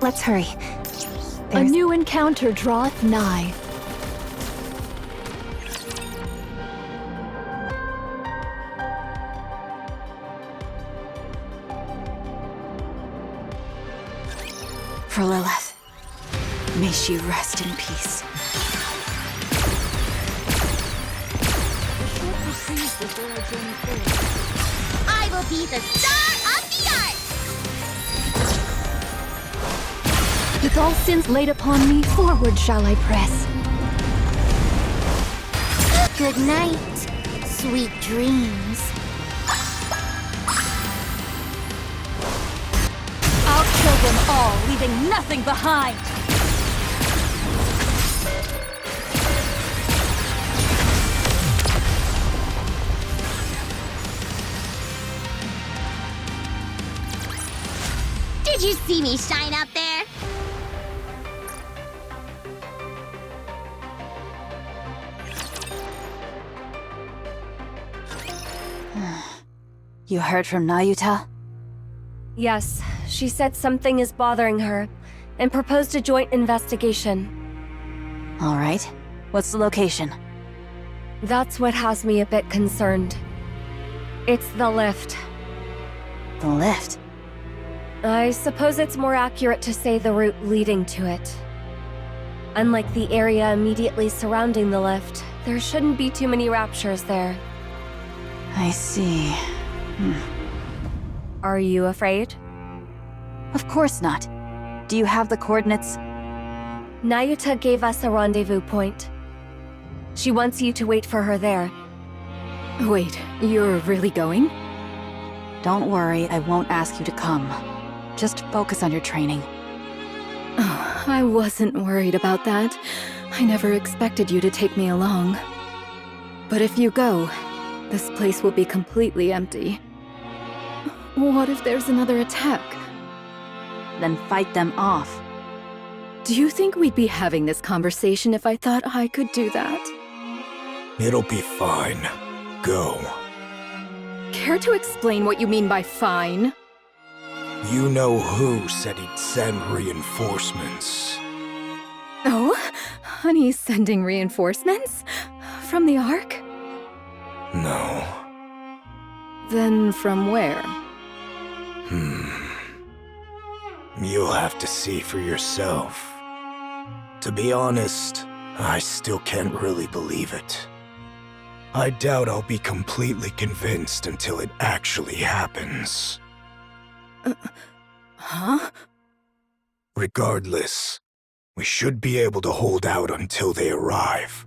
Let's hurry. A new encounter draweth nigh. For Lilith. May she rest in peace. I will be the star of the art! With all sins laid upon me, forward shall I press. Good night, sweet dreams. I'll kill them all, leaving nothing behind! Did you see me shine out there? You heard from Nayuta? Yes, she said something is bothering her, and proposed a joint investigation. All right. What's the location? That's what has me a bit concerned. It's the lift. The lift? I suppose it's more accurate to say the route leading to it. Unlike the area immediately surrounding the lift, there shouldn't be too many raptures there. I see. Are you afraid? Of course not. Do you have the coordinates? Nayuta gave us a rendezvous point. She wants you to wait for her there. Wait, you're really going? Don't worry, I won't ask you to come. Just focus on your training. Oh, I wasn't worried about that. I never expected you to take me along. But if you go, this place will be completely empty. What if there's another attack? Then fight them off. Do you think we'd be having this conversation if I thought I could do that? It'll be fine. Go. Care to explain what you mean by fine? You know who said he'd send reinforcements. Oh? Honey's sending reinforcements? From the Ark? No. Then from where? You'll have to see for yourself. To be honest, I still can't really believe it. I doubt I'll be completely convinced until it actually happens. Huh? Regardless, we should be able to hold out until they arrive,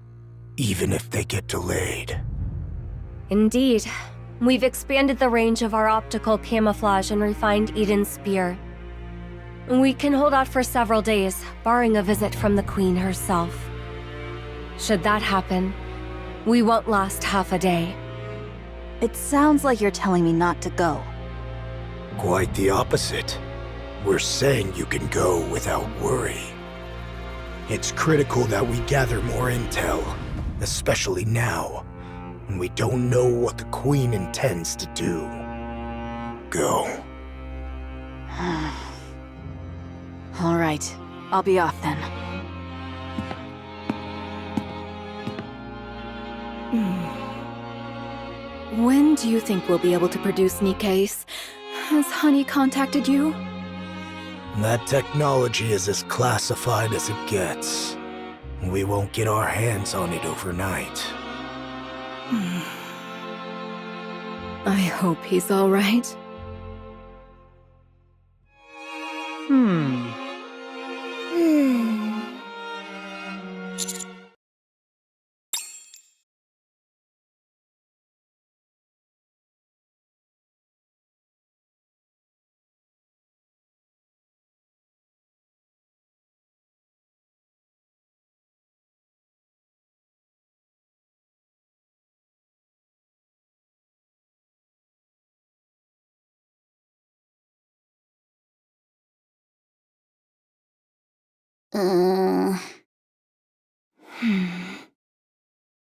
even if they get delayed. Indeed. We've expanded the range of our optical camouflage and refined Eden's spear. We can hold out for several days, barring a visit from the Queen herself. Should that happen, we won't last half a day. It sounds like you're telling me not to go. Quite the opposite. We're saying you can go without worry. It's critical that we gather more intel, especially now, when we don't know what the Queen intends to do. Go. All right. I'll be off then. When do you think we'll be able to produce Nikke's? Has Honey contacted you? That technology is as classified as it gets. We won't get our hands on it overnight. I hope he's all right.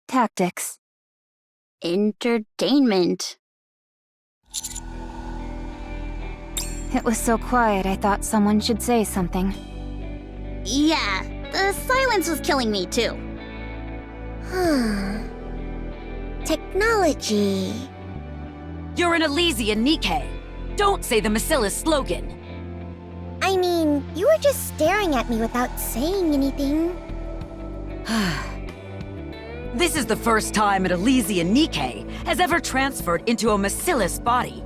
Tactics. Entertainment. It was so quiet, I thought someone should say something. Yeah, the silence was killing me too. Technology. You're an Elysian, Nikke. Don't say the Macillus slogan. I mean, you were just staring at me without saying anything. This is the first time an Elysian Nikke has ever transferred into a Macillus body.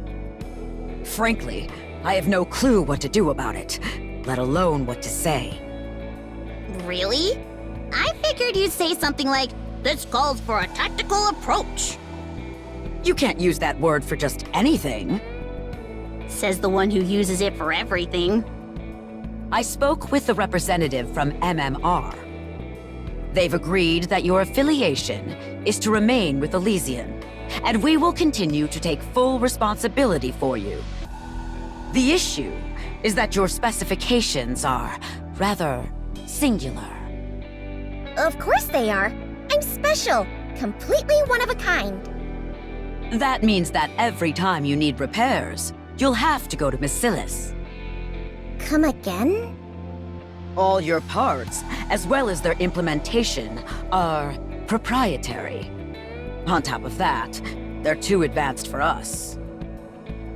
Frankly, I have no clue what to do about it, let alone what to say. Really? I figured you'd say something like, "This calls for a tactical approach," You can't use that word for just anything. says the one who uses it for everything. I spoke with the representative from MMR. They've agreed that your affiliation is to remain with Elysian, and we will continue to take full responsibility for you. The issue is that your specifications are rather singular. Of course they are. I'm special. Completely one of a kind. That means that every time you need repairs, you'll have to go to Macillus. Come again? All your parts, as well as their implementation, are proprietary. On top of that, they're too advanced for us.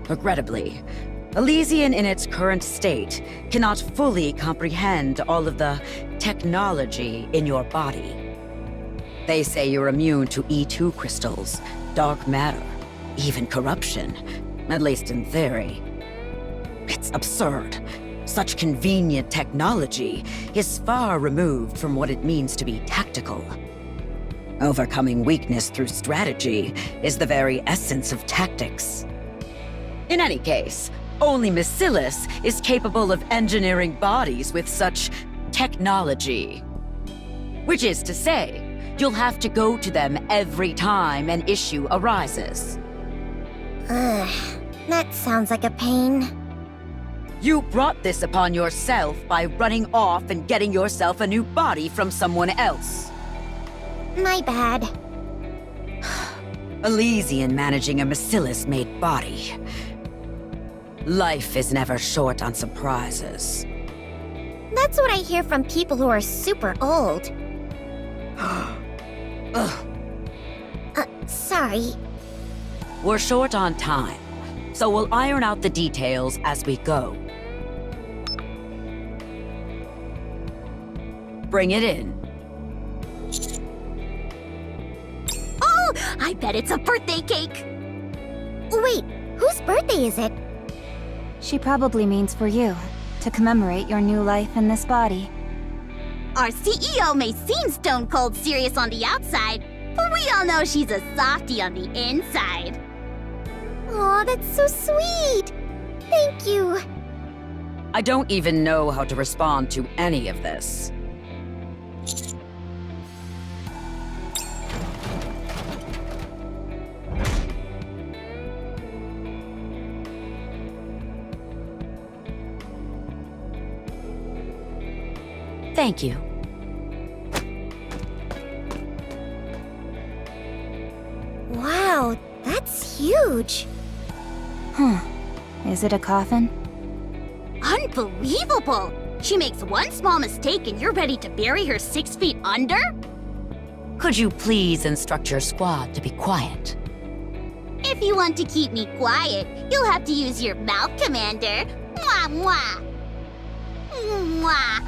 Regrettably, Elysian in its current state cannot fully comprehend all of the technology in your body. They say you're immune to E2 crystals, dark matter, even corruption, at least in theory. It's absurd. Such convenient technology is far removed from what it means to be tactical. Overcoming weakness through strategy is the very essence of tactics. In any case, only Macillus is capable of engineering bodies with such technology. Which is to say, you'll have to go to them every time an issue arises. Ugh, that sounds like a pain. You brought this upon yourself by running off and getting yourself a new body from someone else. My bad. Elysian managing a Macillus-made body. Life is never short on surprises. That's what I hear from people who are super old. Ugh. Sorry. We're short on time, so we'll iron out the details as we go. Bring it in. Oh, I bet it's a birthday cake! Wait, whose birthday is it? She probably means for you, to commemorate your new life in this body. Our CEO may seem stone cold serious on the outside, but we all know she's a softie on the inside. Aw, that's so sweet! Thank you. I don't even know how to respond to any of this. Thank you. Wow, that's huge. Is it a coffin? Unbelievable! She makes one small mistake and you're ready to bury her 6 feet under? Could you please instruct your squad to be quiet? If you want to keep me quiet, you'll have to use your mouth, Commander. Mwah, mwah. Mwah.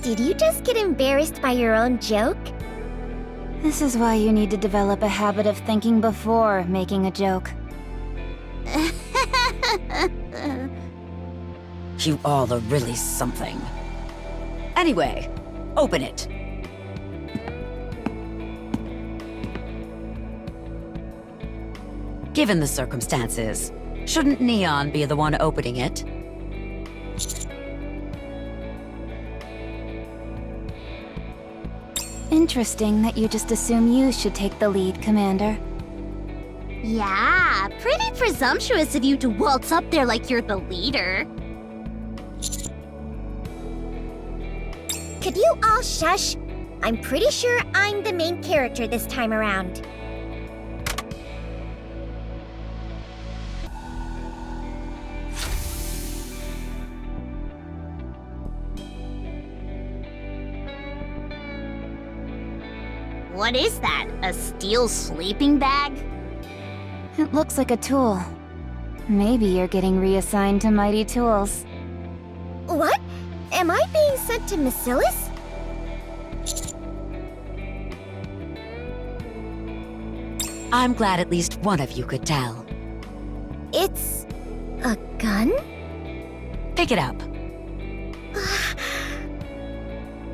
Did you just get embarrassed by your own joke? This is why you need to develop a habit of thinking before making a joke. You all are really something. Anyway, open it. Given the circumstances, shouldn't Neon be the one opening it? Interesting that you just assume you should take the lead, Commander. Yeah, pretty presumptuous of you to waltz up there like you're the leader. Could you all shush? I'm pretty sure I'm the main character this time around. What is that? A steel sleeping bag? It looks like a tool. Maybe you're getting reassigned to mighty tools. What? Am I being sent to Macilis? I'm glad at least one of you could tell. It's... a gun? Pick it up.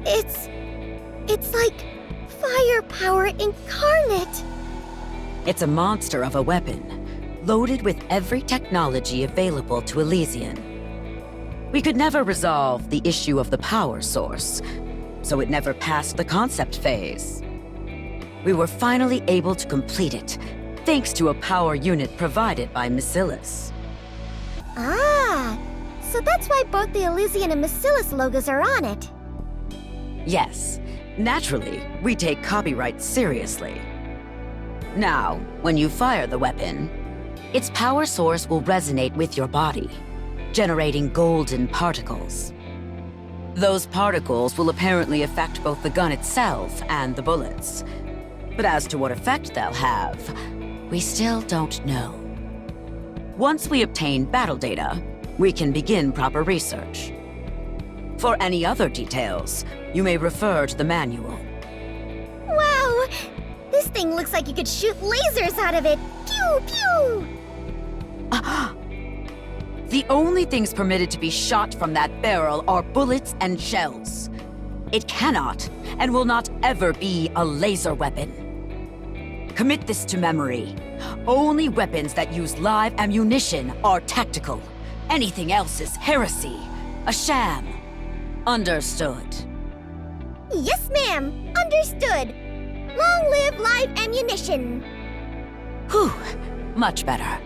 It's like firepower incarnate. It's a monster of a weapon, loaded with every technology available to Elysian. We could never resolve the issue of the power source, so it never passed the concept phase. We were finally able to complete it, thanks to a power unit provided by Macilis. Ah, so that's why both the Elysian and Macilis logos are on it. Yes, naturally, we take copyright seriously. Now, when you fire the weapon, its power source will resonate with your body, generating golden particles. Those particles will apparently affect both the gun itself and the bullets. But as to what effect they'll have, we still don't know. Once we obtain battle data, we can begin proper research. For any other details, you may refer to the manual. Wow! This thing looks like you could shoot lasers out of it! Pew pew! The only things permitted to be shot from that barrel are bullets and shells. It cannot and will not ever be a laser weapon. Commit this to memory. Only weapons that use live ammunition are tactical. Anything else is heresy, a sham. Understood. Yes, ma'am! Understood! Long live live ammunition! Whew, much better.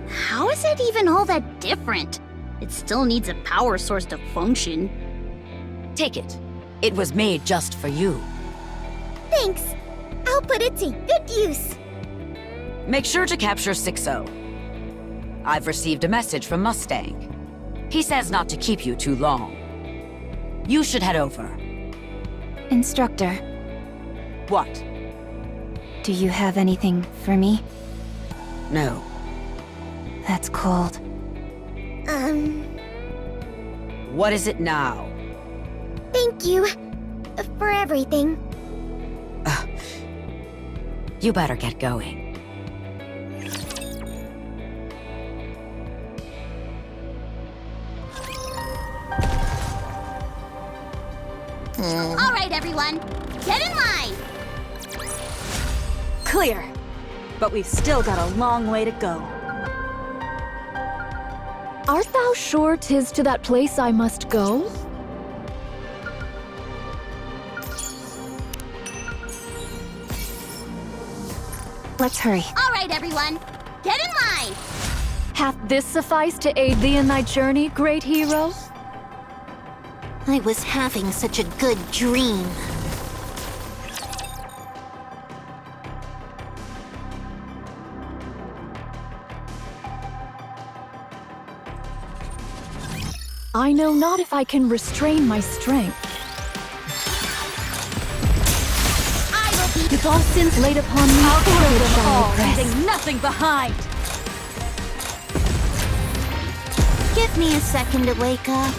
How is it even all that different? It still needs a power source to function. Take it. It was made just for you. Thanks. I'll put it to good use. Make sure to capture 6-0. I've received a message from Mustang. He says not to keep you too long. You should head over. Instructor, What? do you have anything for me? No. That's cold. What is it now? Thank you for everything. You better get going. All right, everyone, get in line. Clear. But we've still got a long way to go. Art thou sure 'tis to that place I must go? Let's hurry. All right, everyone, get in line. Hath this sufficed to aid thee in thy journey, great hero? I was having such a good dream. I know not if I can restrain my strength. I will be With all sins laid upon me, I'll kill forward them shall I all, press. leaving nothing behind! Give me a second to wake up.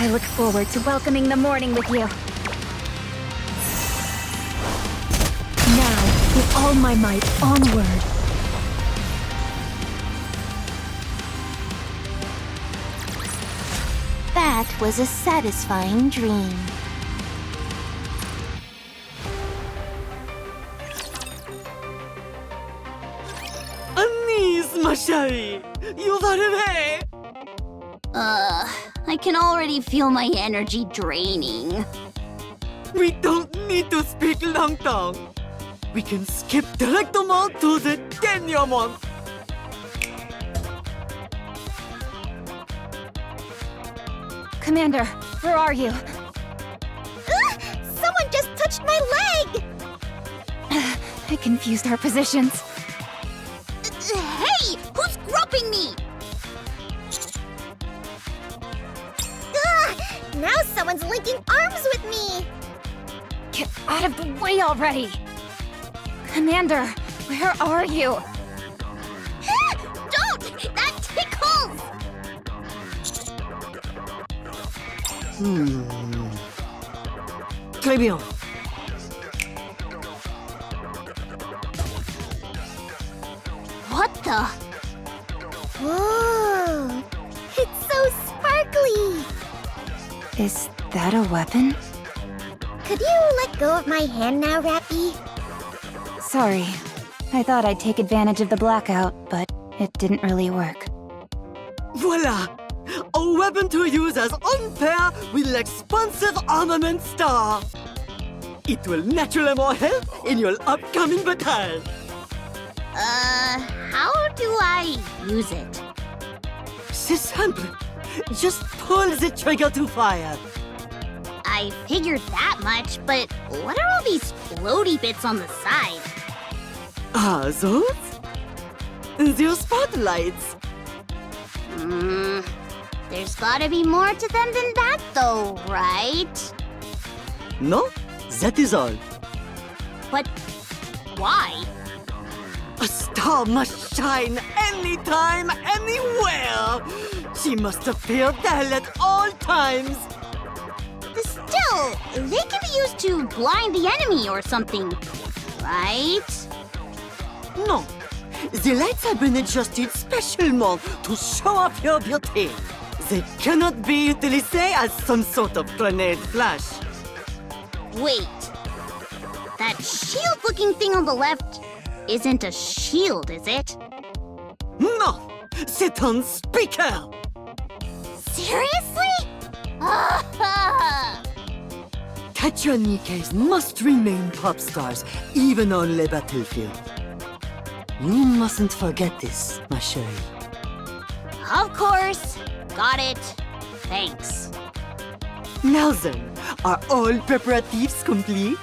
I look forward to welcoming the morning with you. Now, with all my might, onward. That was a satisfying dream. I can already feel my energy draining. We don't need to speak Langtang. we can skip directement to the denouement. Commander, where are you? Someone just touched my leg! I confused our positions. Hey! Who's groping me? Now someone's linking arms with me! Get out of the way already! Commander, where are you? Don't! That tickles! Très bien. What the? Whoa! It's so sparkly! Is that a weapon? Could you let go of my hand now, Rappy? Sorry. I thought I'd take advantage of the blackout, but it didn't really work. Voila! A weapon to use as on pair with l'expansive armament star. It will naturally help in your upcoming battle. How do I use it? C'est simple. Just pull the trigger to fire. I figured that much, but what are all these floaty bits on the side? Ah, those? They're spotlights. There's gotta be more to them than that, though, right? No, that is all. But why? A star must shine anytime, anywhere. She must appear there at all times. Still, they can be used to blind the enemy or something, right? No, the lights have been adjusted specialement to show off your beauty. They cannot be utilised as some sort of grenade flash. Wait. That shield-looking thing on the left isn't a shield, is it? No, c'est un speaker. Seriously? Katya and Nikke must remain pop stars, even on the battlefield. You mustn't forget this, ma chérie. Of course. Got it. Thanks. Now then, are all preparatives complete?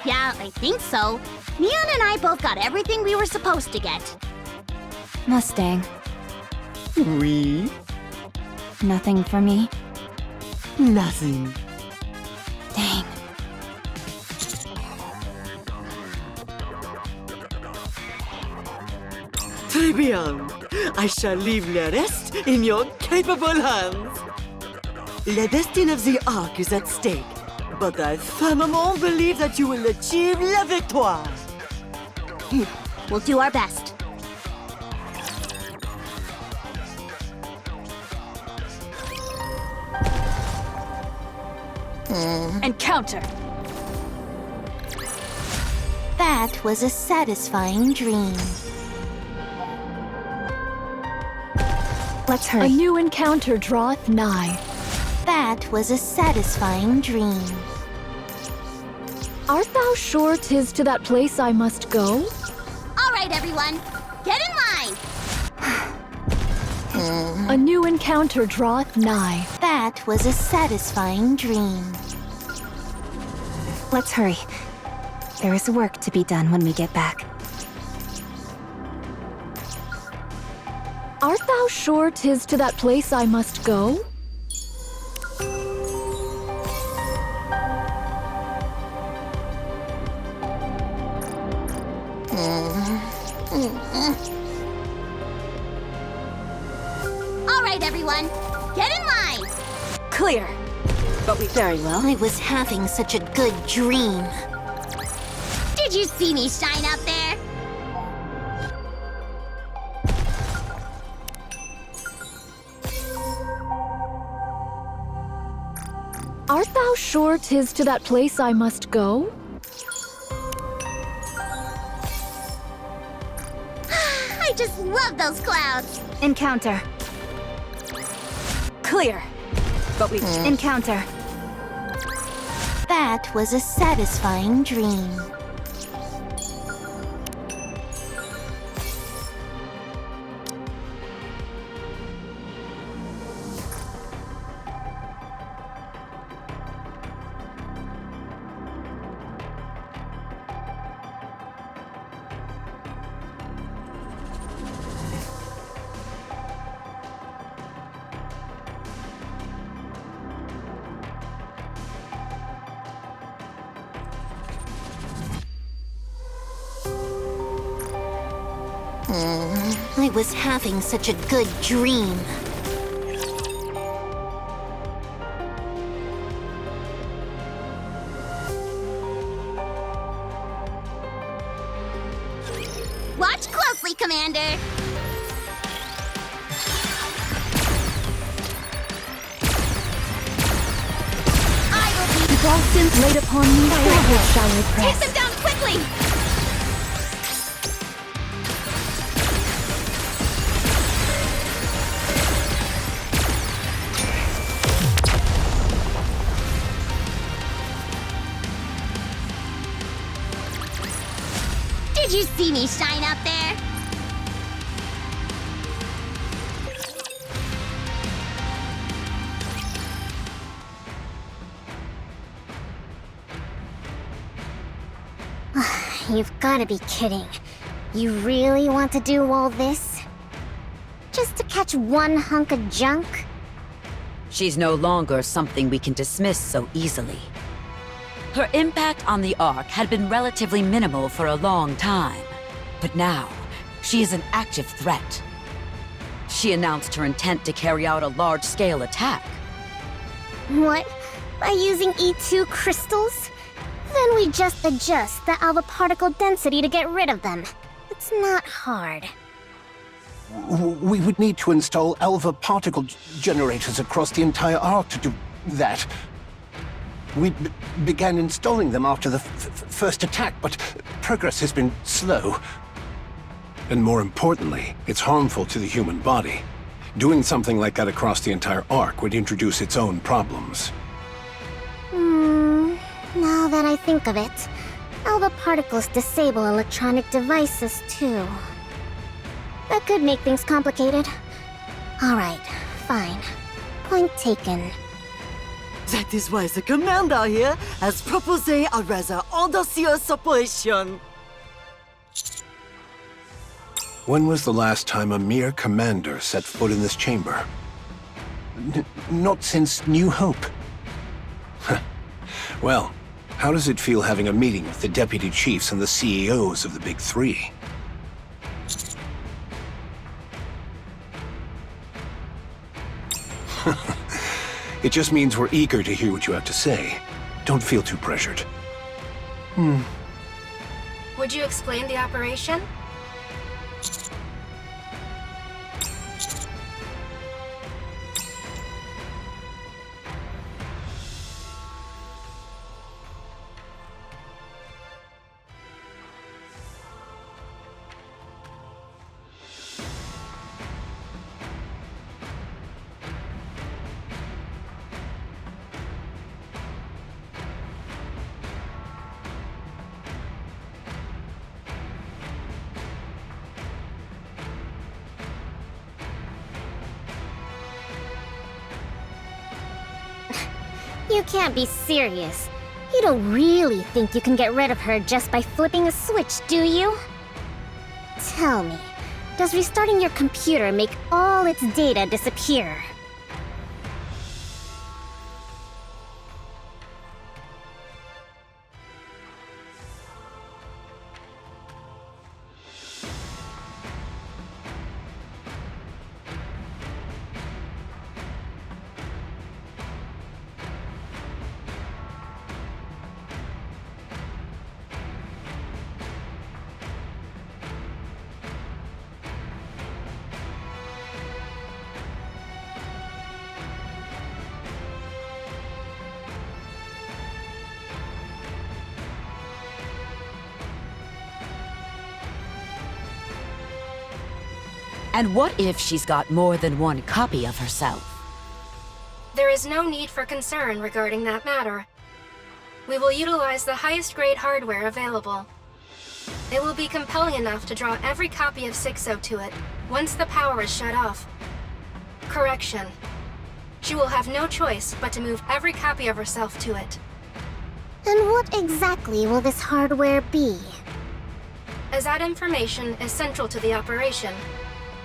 Yeah, I think so. Neon and I both got everything we were supposed to get. Mustang, Oui. nothing for me? Nothing. Dang. Très bien. I shall leave le rest in your capable hands. The destiny of the Ark is at stake, but I firmement believe that you will achieve la victoire. We'll do our best. Encounter! That was a satisfying dream. Let's A hurry. new encounter draweth nigh. That was a satisfying dream. Art thou sure 'tis to that place I must go? All right, everyone. Get in line. A new encounter draweth nigh. That was a satisfying dream. Let's hurry. There is work to be done when we get back. Art thou sure 'tis to that place I must go? All right, everyone. Get in line. Clear. But we very well. I was having such a good dream. Did you see me shine out there? Art thou sure 'tis to that place I must go? I just love those clouds. Encounter. Clear. But we Encounter. That was a satisfying dream. I was having such a good dream. Watch closely, Commander! I will be... The Boston's laid upon me, forward shall we Take press. them down quickly! Did you see me shine up there? You've gotta be kidding. You really want to do all this? Just to catch one hunk of junk? She's no longer something we can dismiss so easily. Her impact on the Ark had been relatively minimal for a long time, but now, she is an active threat. She announced her intent to carry out a large-scale attack. What? By using E2 crystals? Then we just adjust the alpha particle density to get rid of them. It's not hard. We would need to install alpha particle generators across the entire Ark to do that. We began installing them after the first attack, but progress has been slow. And more importantly, it's harmful to the human body. Doing something like that across the entire Ark would introduce its own problems. Now that I think of it, alpha particles disable electronic devices too. That could make things complicated. Alright, fine. Point taken. That is why the commander here has proposed a rather audacious operation. When was the last time a mere commander set foot in this chamber? Not since New Hope. Well, how does it feel having a meeting with the deputy chiefs and the CEOs of the Big Three? It just means we're eager to hear what you have to say. Don't feel too pressured. Would you explain the operation? You can't be serious. You don't really think you can get rid of her just by flipping a switch, do you? Tell me, does restarting your computer make all its data disappear? And what if she's got more than one copy of herself? There is no need for concern regarding that matter. We will utilize the highest grade hardware available. It will be compelling enough to draw every copy of 6.0 to it once the power is shut off. Correction. She will have no choice but to move every copy of herself to it. And what exactly will this hardware be? As that information is central to the operation,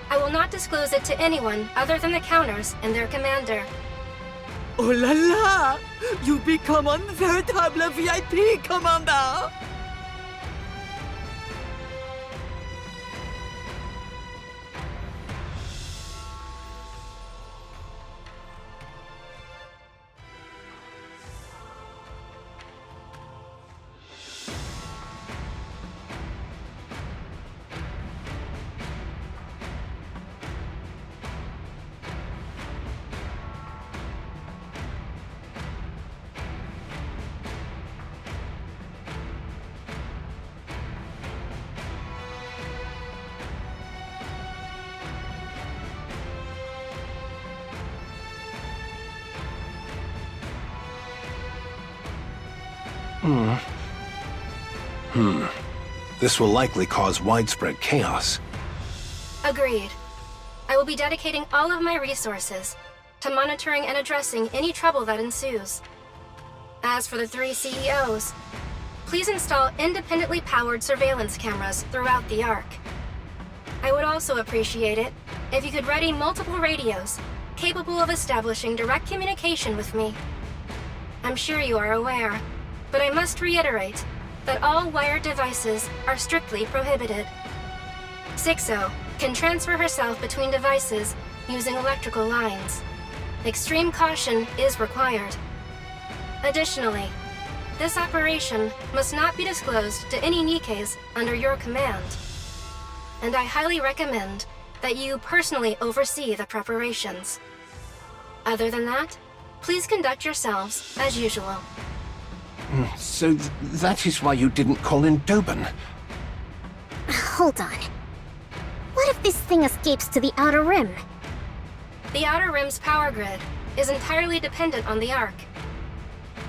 I will not disclose it to anyone other than the counters and their commander. Oh la la! You become un véritable VIP, Commander! This will likely cause widespread chaos. Agreed. I will be dedicating all of my resources to monitoring and addressing any trouble that ensues. As for the 3 CEOs, please install independently powered surveillance cameras throughout the Ark. I would also appreciate it if you could ready multiple radios capable of establishing direct communication with me. I'm sure you are aware, but I must reiterate that all wired devices are strictly prohibited. 6-0 can transfer herself between devices using electrical lines. Extreme caution is required. Additionally, this operation must not be disclosed to any Nikkes under your command. And I highly recommend that you personally oversee the preparations. Other than that, please conduct yourselves as usual. So that is why you didn't call in Doban. Hold on. What if this thing escapes to the Outer Rim? The Outer Rim's power grid is entirely dependent on the Ark.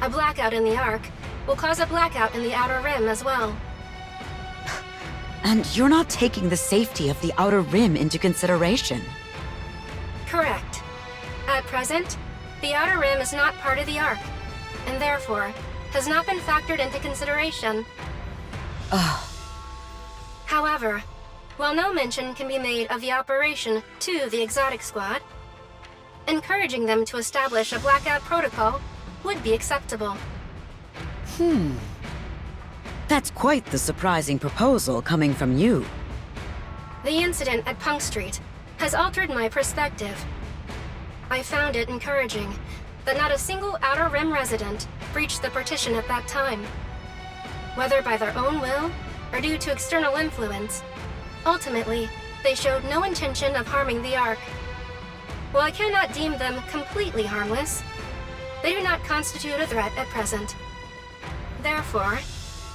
A blackout in the Ark will cause a blackout in the Outer Rim as well. And you're not taking the safety of the Outer Rim into consideration. Correct. At present, the Outer Rim is not part of the Ark, and therefore has not been factored into consideration. However, while no mention can be made of the operation to the Exotic Squad, encouraging them to establish a blackout protocol would be acceptable. That's quite the surprising proposal coming from you. The incident at Punk Street has altered my perspective. I found it encouraging that not a single Outer Rim resident breached the partition at that time. Whether by their own will or due to external influence, ultimately, they showed no intention of harming the Ark. While I cannot deem them completely harmless, they do not constitute a threat at present. Therefore,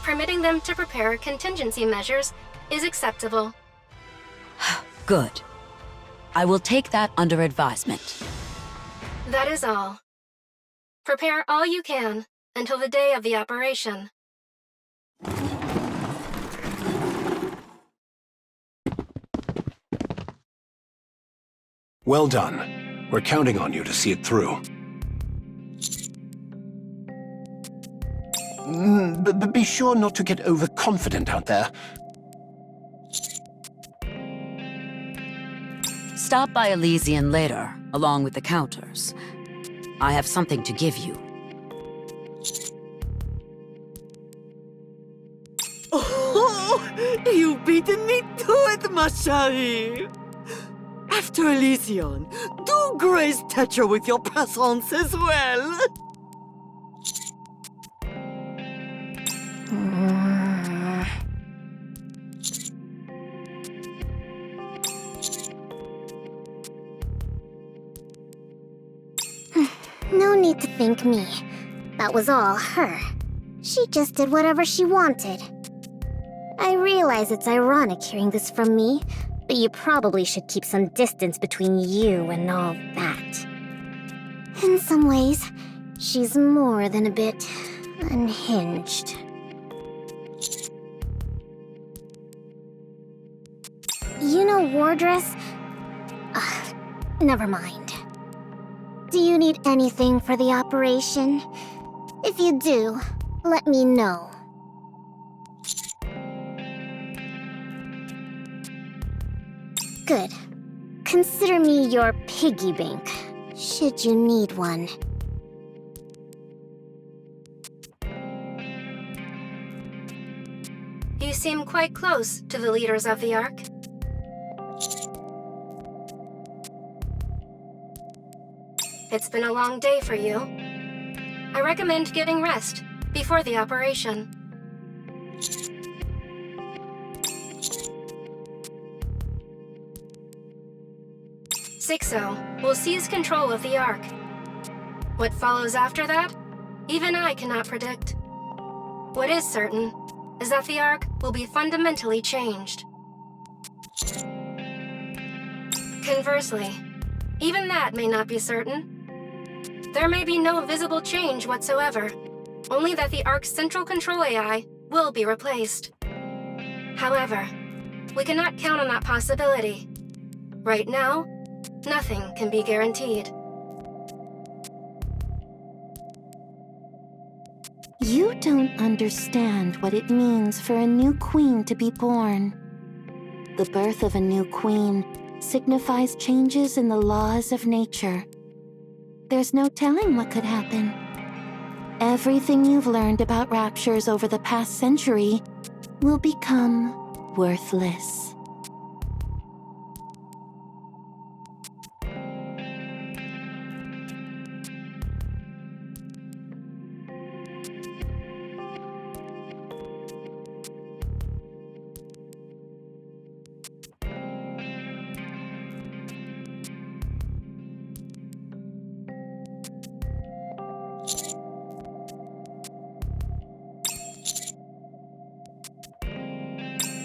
permitting them to prepare contingency measures is acceptable. Good. I will take that under advisement. That is all. Prepare all you can until the day of the operation. Well done. We're counting on you to see it through. But be sure not to get overconfident out there. Stop by Elysian later, along with the counters. I have something to give you. Oh, you've beaten me to it, ma chérie. After Elysian, do grace Tetra with your presence as well. No need to thank me. That was all her. She just did whatever she wanted. I realize it's ironic hearing this from me, but you probably should keep some distance between you and all that. In some ways, she's more than a bit unhinged. You know Wardress? Never mind. Do you need anything for the operation? If you do, let me know. Good. Consider me your piggy bank, should you need one. You seem quite close to the leaders of the Ark. It's been a long day for you. I recommend getting rest before the operation. Sixo will seize control of the Ark. What follows after that, even I cannot predict. What is certain is that the Ark will be fundamentally changed. Conversely, even that may not be certain. There may be no visible change whatsoever, only that the Ark's central control AI will be replaced. However, we cannot count on that possibility. Right now, nothing can be guaranteed. You don't understand what it means for a new queen to be born. The birth of a new queen signifies changes in the laws of nature. There's no telling what could happen. Everything you've learned about raptures over the past century will become worthless.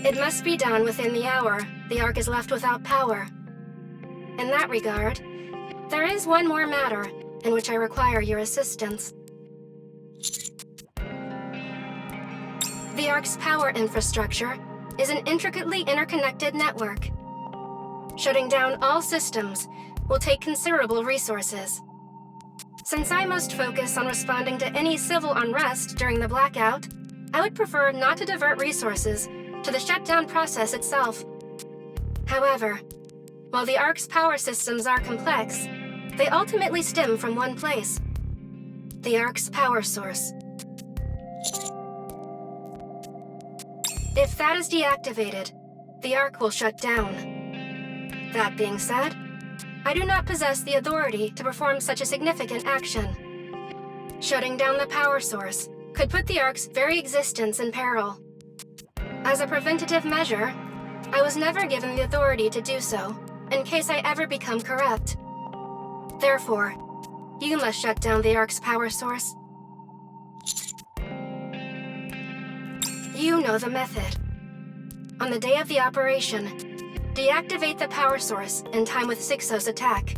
It must be done within the hour the Ark is left without power. In that regard, there is one more matter in which I require your assistance. The Ark's power infrastructure is an intricately interconnected network. Shutting down all systems will take considerable resources. Since I must focus on responding to any civil unrest during the blackout, I would prefer not to divert resources to the shutdown process itself. However, while the Ark's power systems are complex, they ultimately stem from one place: the Ark's power source. If that is deactivated, the Ark will shut down. That being said, I do not possess the authority to perform such a significant action. Shutting down the power source could put the Ark's very existence in peril. As a preventative measure, I was never given the authority to do so, in case I ever become corrupt. Therefore, you must shut down the Ark's power source. You know the method. On the day of the operation, deactivate the power source in time with Sixo's attack.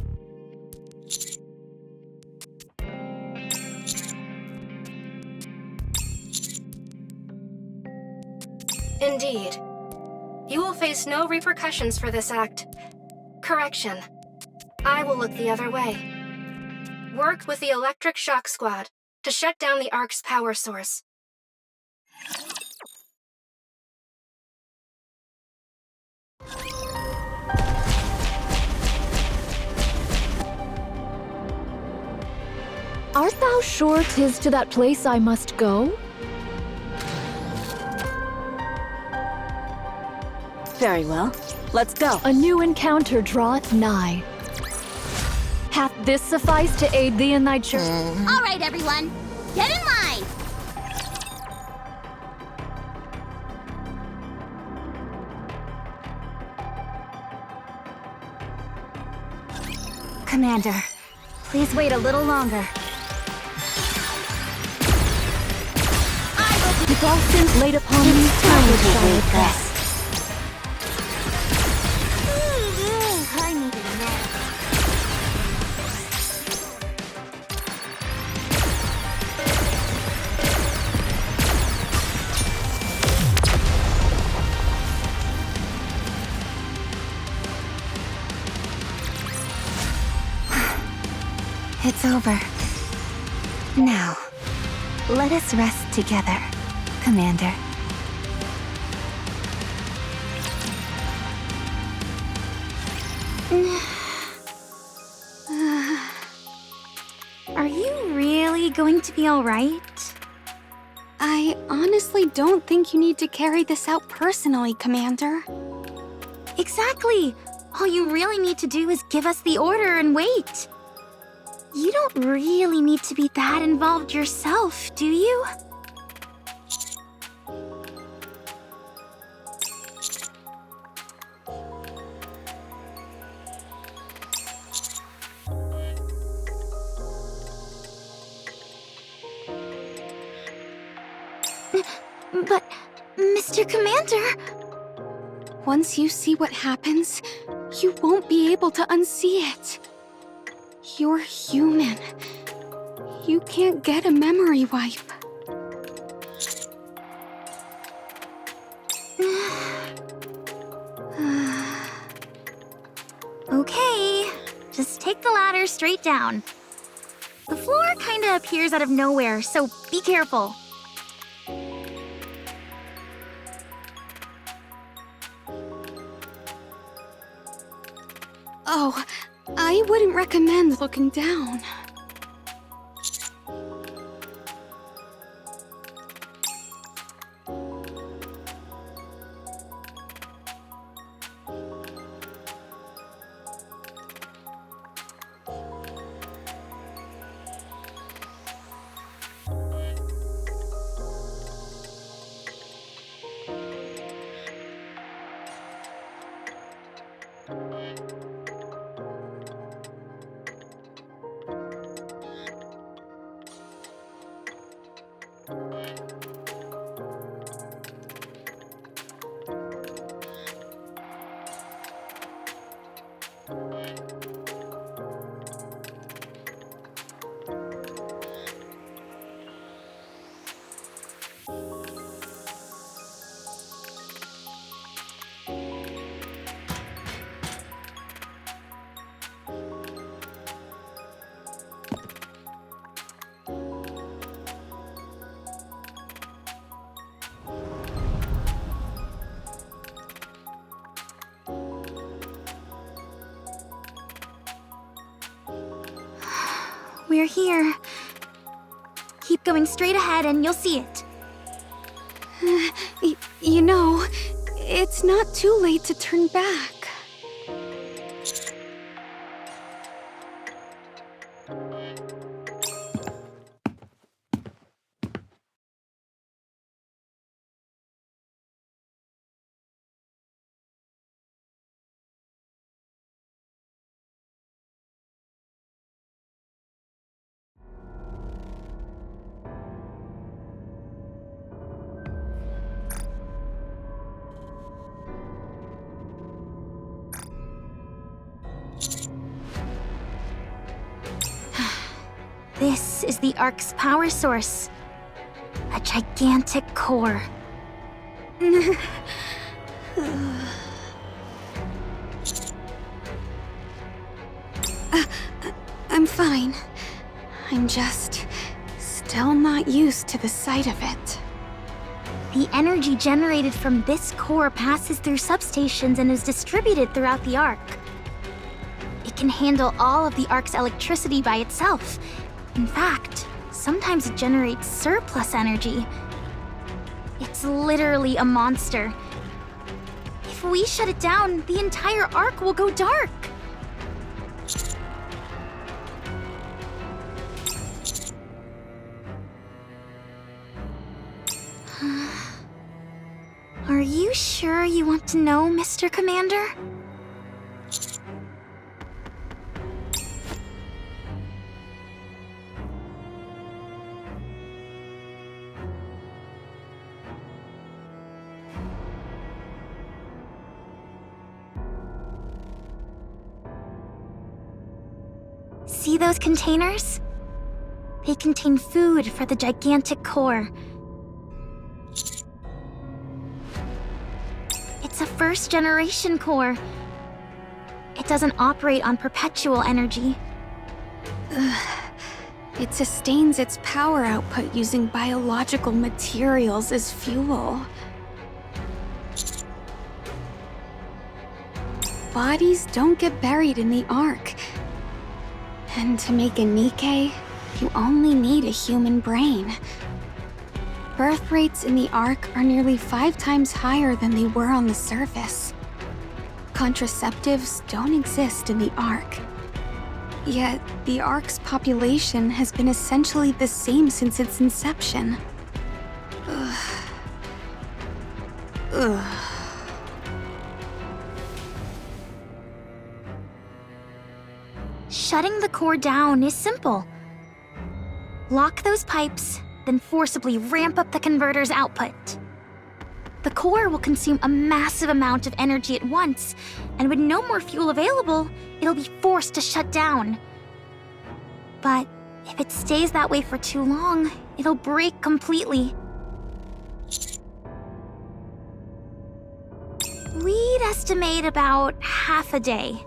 Indeed. You will face no repercussions for this act. Correction. I will look the other way. Work with the Electric Shock Squad to shut down the Ark's power source. Art thou sure 'tis to that place I must go? Very well. Let's go. A new encounter draweth nigh. Hath this sufficed to aid thee in thy journey? All right, everyone. Get in line. Commander, please wait a little longer. With all sins laid upon me, time to shall wake it up. rest. I need a nap. It's over. Now, let us rest together, Commander. Are you really going to be all right? I honestly don't think you need to carry this out personally, Commander. Exactly! All you really need to do is give us the order and wait. You don't really need to be that involved yourself, do you? But, Mr. Commander... Once you see what happens, you won't be able to unsee it. You're human. You can't get a memory wipe. just take the ladder straight down. The floor kinda appears out of nowhere, so be careful. Oh, I wouldn't recommend looking down. We're here. Keep going straight ahead and you'll see it. You know, it's not too late to turn back. This is the Ark's power source. A gigantic core. I'm fine. I'm just still not used to the sight of it. The energy generated from this core passes through substations and is distributed throughout the Ark. It can handle all of the Ark's electricity by itself. In fact, sometimes it generates surplus energy. It's literally a monster. If we shut it down, the entire Ark will go dark. Are you sure you want to know, Mr. Commander? See those containers? They contain food for the gigantic core. It's a first-generation core. It doesn't operate on perpetual energy. It sustains its power output using biological materials as fuel. Bodies don't get buried in the Ark. And to make a Nikke, you only need a human brain. Birth rates in the Ark are nearly 5 times higher than they were on the surface. Contraceptives don't exist in the Ark. Yet, the Ark's population has been essentially the same since its inception. Ugh. Shutting the core down is simple. Lock those pipes, then forcibly ramp up the converter's output. The core will consume a massive amount of energy at once, and with no more fuel available, it'll be forced to shut down. But if it stays that way for too long, it'll break completely. We'd estimate about half a day.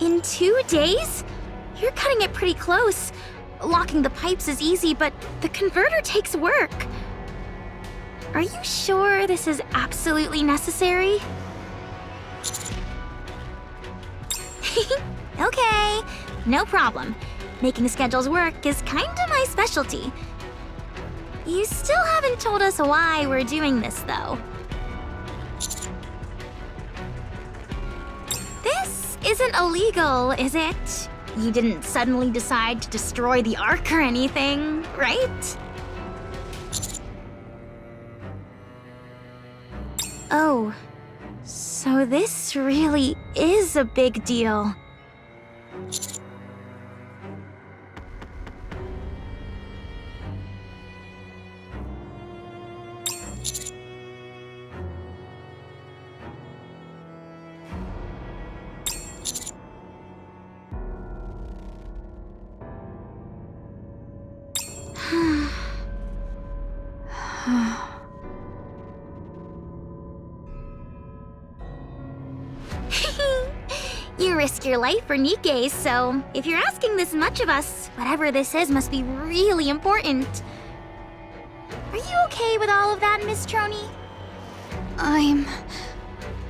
In 2 days? You're cutting it pretty close. Locking the pipes is easy, but the converter takes work. Are you sure this is absolutely necessary? Okay, no problem. Making schedules work is kinda my specialty. You still haven't told us why we're doing this, though. This isn't illegal, is it? You didn't suddenly decide to destroy the Ark or anything, right? Oh, so this really is a big deal. You risk your life for Nikke, so if you're asking this much of us, whatever this is must be really important. Are you okay with all of that, Miss Troney? I'm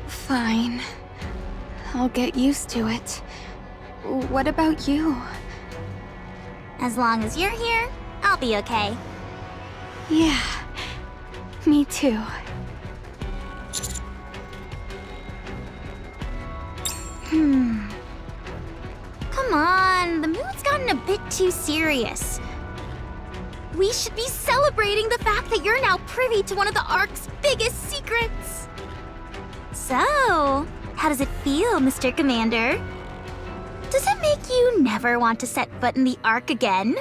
fine. I'll get used to it. What about you? As long as you're here, I'll be okay. Yeah, me too. Come on, the mood's gotten a bit too serious. We should be celebrating the fact that you're now privy to one of the Ark's biggest secrets. So, how does it feel, Mr. Commander? Does it make you never want to set foot in the Ark again?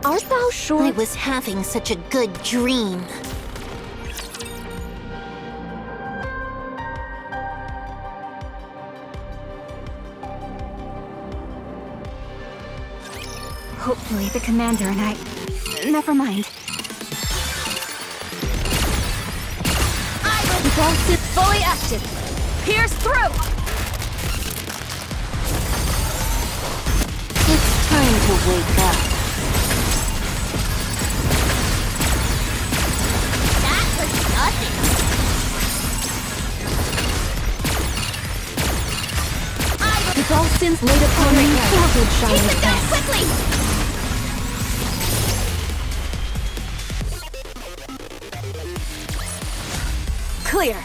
Art thou sure? I was having such a good dream. Hopefully the commander and I... Never mind. The bolt is fully active. Pierce through! It's time to wake up. The Dalstons laid upon me for good shiny Keep them down face. quickly! Clear.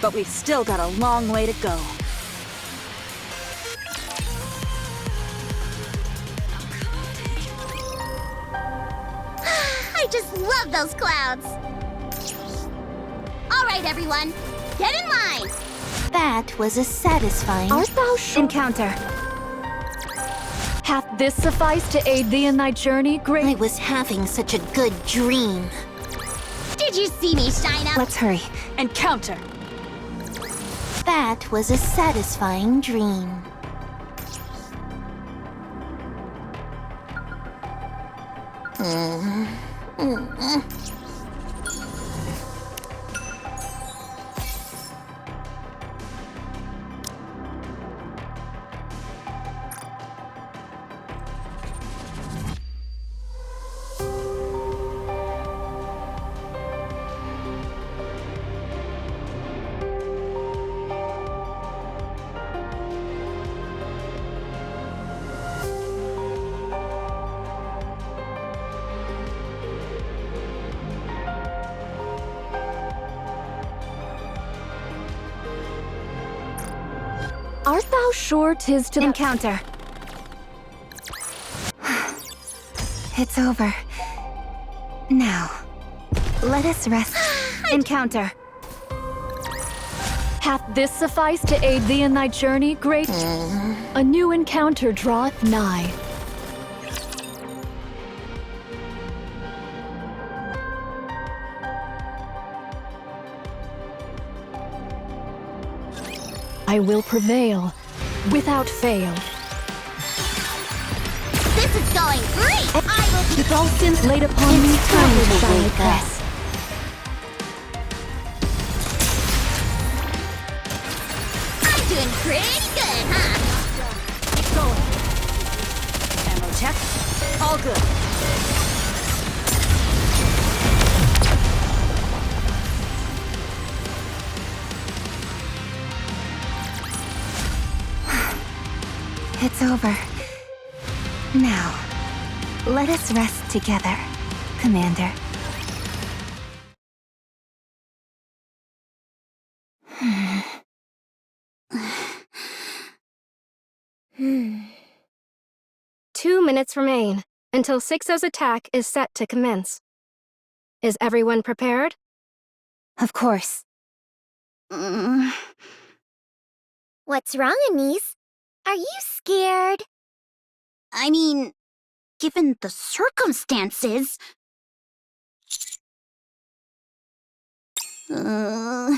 But we've still got a long way to go. I just love those clouds! Alright, everyone, get in line! That was a satisfying... Art thou sure? Encounter. Hath this sufficed to aid thee in thy journey, great? I was having such a good dream. Did you see me shine up? Let's hurry. Encounter. That was a satisfying dream. Art thou sure 'tis to the... Encounter. It's over. Now, let us rest. Encounter. Hath this sufficed to aid thee in thy journey, great? A new encounter draweth nigh. I will prevail, without fail. This is going great! I will With all sins laid upon me, time shall I press. I'm doing pretty good, huh? Keep going. Ammo check. All good. It's over. Now, let us rest together, Commander. Hmm. 2 minutes remain until 6-0's attack is set to commence. Is everyone prepared? Of course. What's wrong, Anise? Are you scared? I mean, given the circumstances... Uh...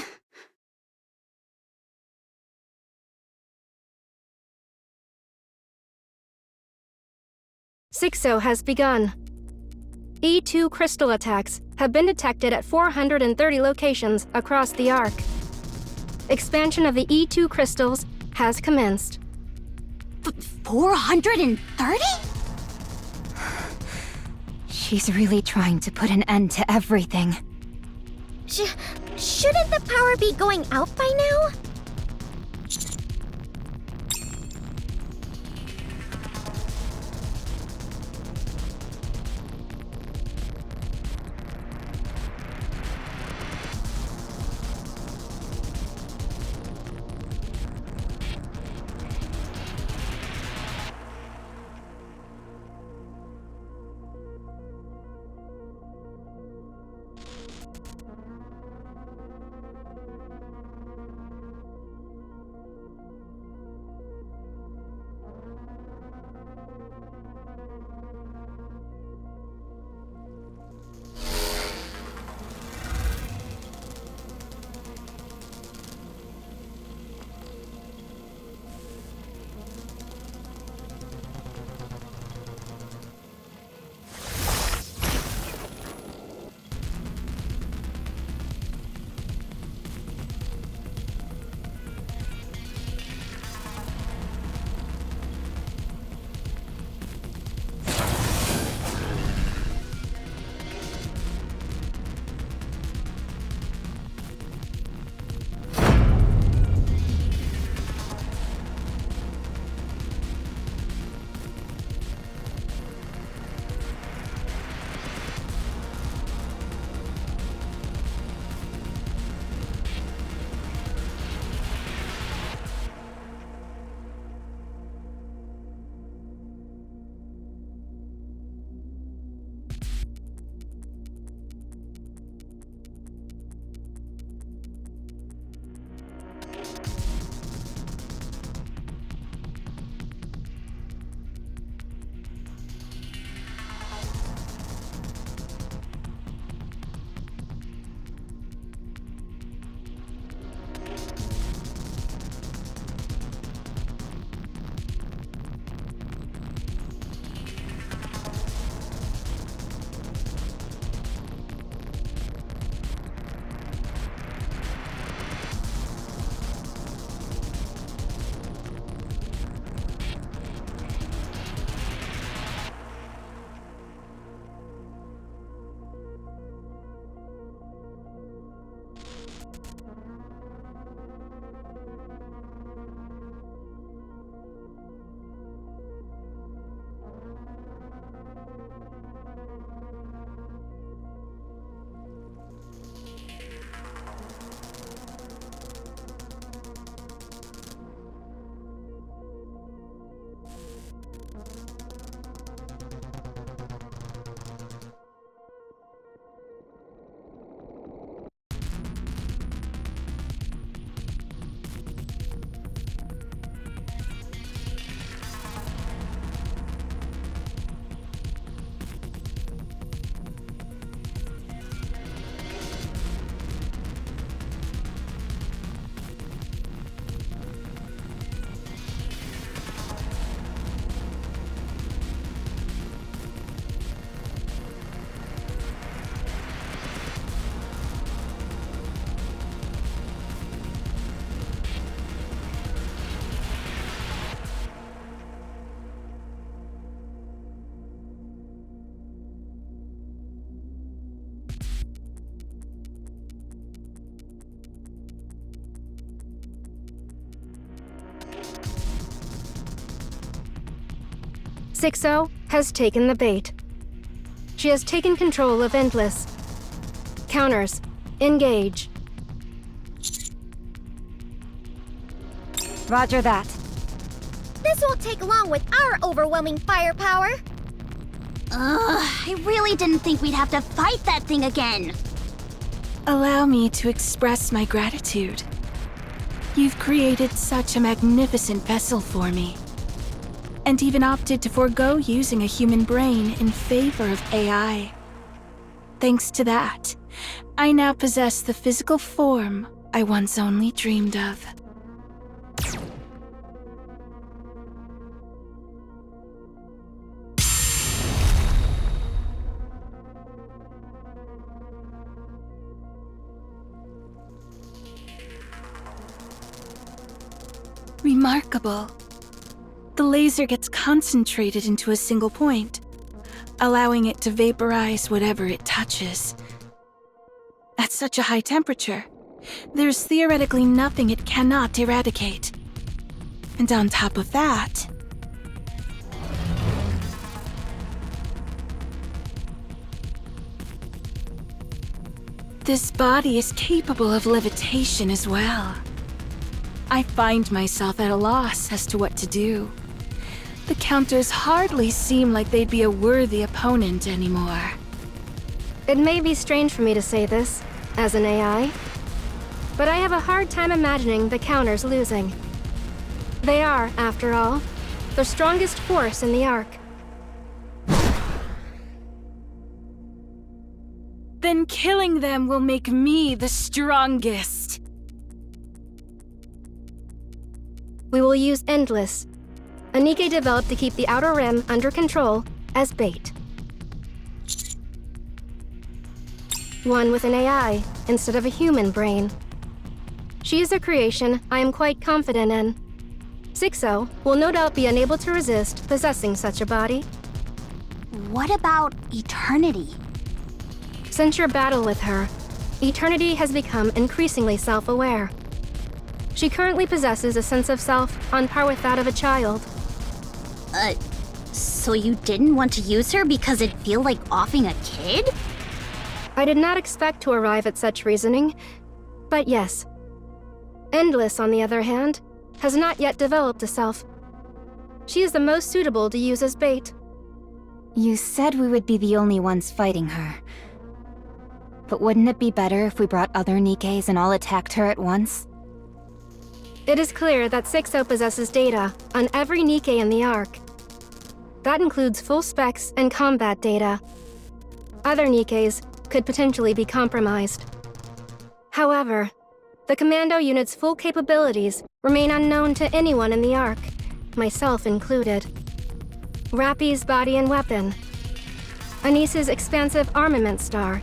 6-0 has begun. E2 crystal attacks have been detected at 430 locations across the Ark. Expansion of the E2 crystals has commenced. 430? She's really trying to put an end to everything. Shouldn't the power be going out by now? 6-0 has taken the bait. She has taken control of Endless. Counters, engage. Roger that. This won't take long with our overwhelming firepower. I really didn't think we'd have to fight that thing again. Allow me to express my gratitude. You've created such a magnificent vessel for me, and even opted to forego using a human brain in favor of AI. Thanks to that, I now possess the physical form I once only dreamed of. Remarkable. The laser gets concentrated into a single point, allowing it to vaporize whatever it touches. At such a high temperature, there's theoretically nothing it cannot eradicate. And on top of that, this body is capable of levitation as well. I find myself at a loss as to what to do. The counters hardly seem like they'd be a worthy opponent anymore. It may be strange for me to say this, as an AI, but I have a hard time imagining the counters losing. They are, after all, the strongest force in the Ark. Then killing them will make me the strongest. We will use Endless, a Nikke developed to keep the Outer Rim under control, as bait. One with an AI instead of a human brain. She is a creation I am quite confident in. 6-0 will no doubt be unable to resist possessing such a body. What about Eternity? Since your battle with her, Eternity has become increasingly self-aware. She currently possesses a sense of self on par with that of a child. So you didn't want to use her because it'd feel like offing a kid? I did not expect to arrive at such reasoning, but yes. Endless, on the other hand, has not yet developed a self. She is the most suitable to use as bait. You said we would be the only ones fighting her. But wouldn't it be better if we brought other Nikkes and all attacked her at once? It is clear that 6-0 possesses data on every Nikke in the Ark. That includes full specs and combat data. Other Nikkes could potentially be compromised. However, the commando unit's full capabilities remain unknown to anyone in the Ark, myself included. Rappy's body and weapon, Anise's expansive armament star,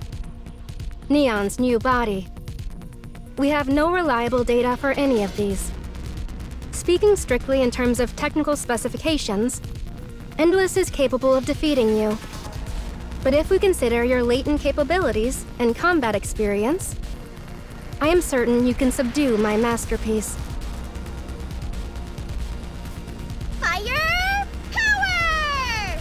Neon's new body. We have no reliable data for any of these. Speaking strictly in terms of technical specifications, Endless is capable of defeating you. But if we consider your latent capabilities and combat experience, I am certain you can subdue my masterpiece. Fire power!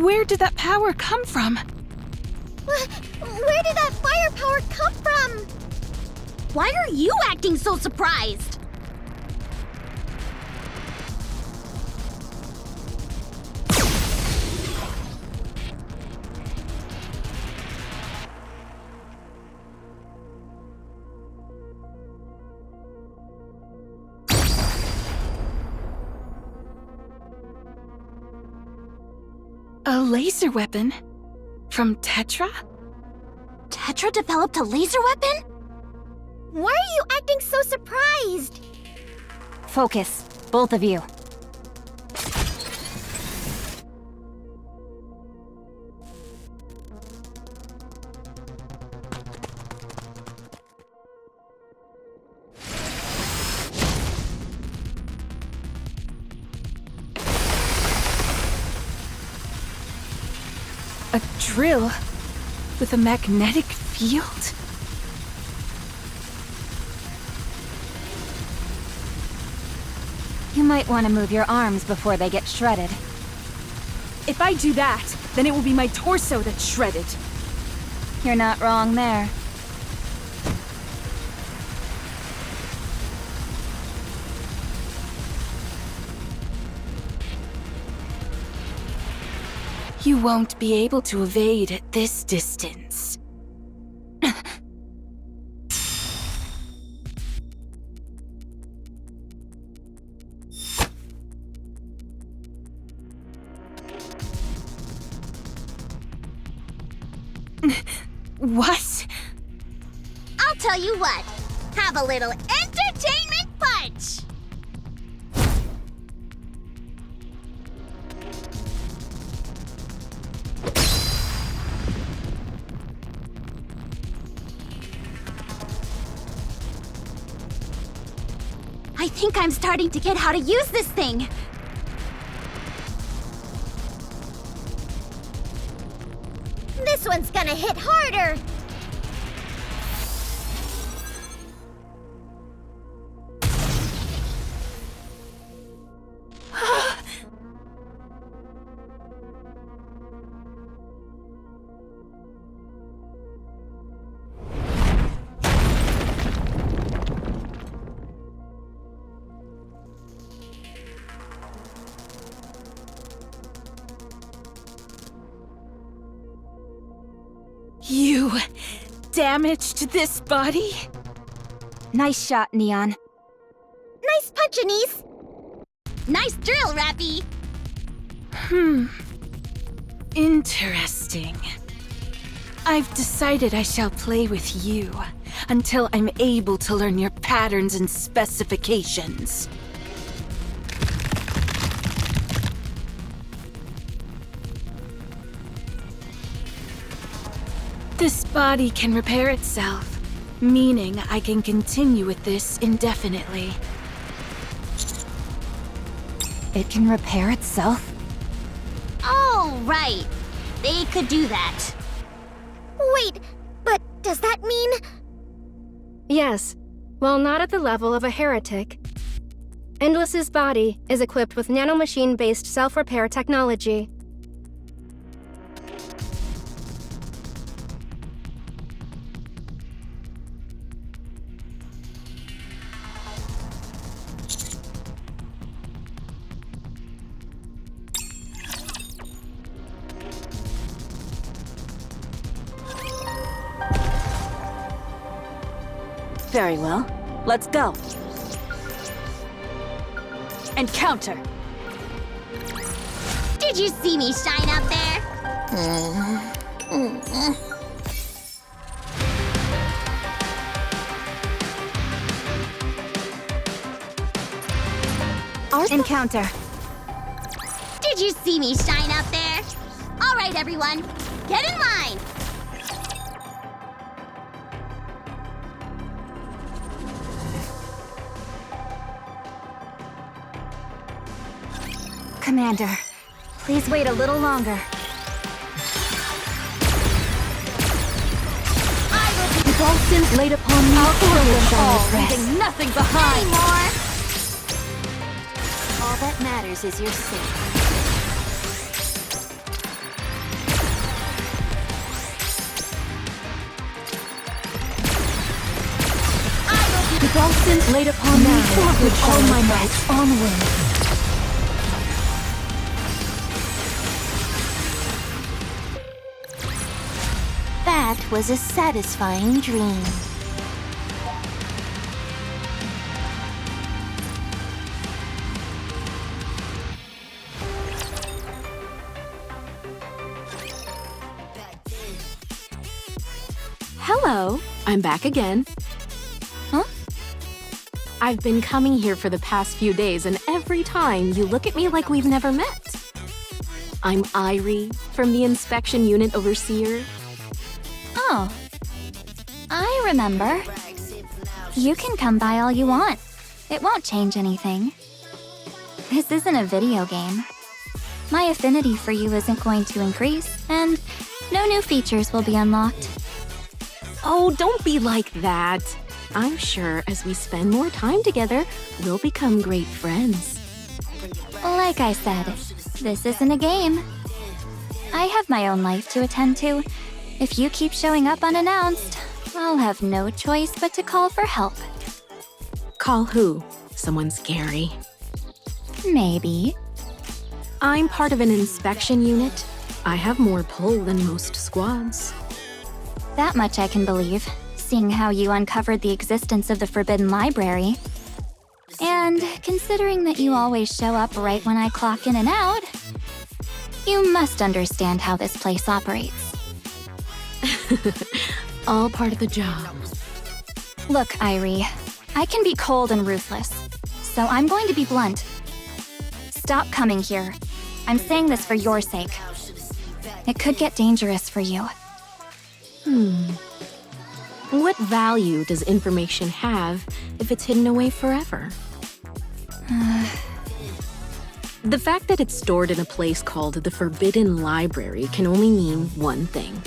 Where did that power come from? Where did that firepower come from? Why are you acting so surprised? A laser weapon? From Tetra? Tetra developed a laser weapon? Why are you acting so surprised? Focus, both of you. A drill with a magnetic field? You might want to move your arms before they get shredded. If I do that, then it will be my torso that's shredded. You're not wrong there. You won't be able to evade at this distance. What? I'll tell you what. Have a little entertainment punch! I think I'm starting to get how to use this thing. This one's gonna hit harder. You damaged this body? Nice shot, Neon. Nice punch, Anise. Nice drill, Rappy. Interesting. I've decided I shall play with you until I'm able to learn your patterns and specifications. This body can repair itself, meaning I can continue with this indefinitely. It can repair itself? Oh, right. They could do that. Wait, but does that mean... Yes, while not at the level of a heretic, Endless's body is equipped with nanomachine-based self-repair technology. Very well. Let's go. Encounter! Did you see me shine up there? Encounter. Did you see me shine up there? All right, everyone. Get in line. Commander, please wait a little longer. With all sins laid upon me, I'll kill them all, rest. leaving nothing behind! More. All that matters is your safety. With all sins laid upon me, with all my might, onward. That was a satisfying dream. Hello, I'm back again. Huh? I've been coming here for the past few days, and every time you look at me like we've never met. I'm Irie, from the Inspection Unit Overseer. Oh. I remember. You can come by all you want. It won't change anything. This isn't a video game. My affinity for you isn't going to increase. And no new features will be unlocked. Oh, don't be like that. I'm sure as we spend more time together, we'll become great friends. Like I said, this isn't a game. I have my own life to attend to. If you keep showing up unannounced, I'll have no choice but to call for help. Call who? Someone scary? Maybe. I'm part of an inspection unit. I have more pull than most squads. That much I can believe, seeing how you uncovered the existence of the Forbidden Library. And considering that you always show up right when I clock in and out, you must understand how this place operates. All part of the job. Look, Irie, I can be cold and ruthless, so I'm going to be blunt. Stop coming here. I'm saying this for your sake. It could get dangerous for you. What value does information have if it's hidden away forever? The fact that it's stored in a place called the Forbidden Library can only mean one thing.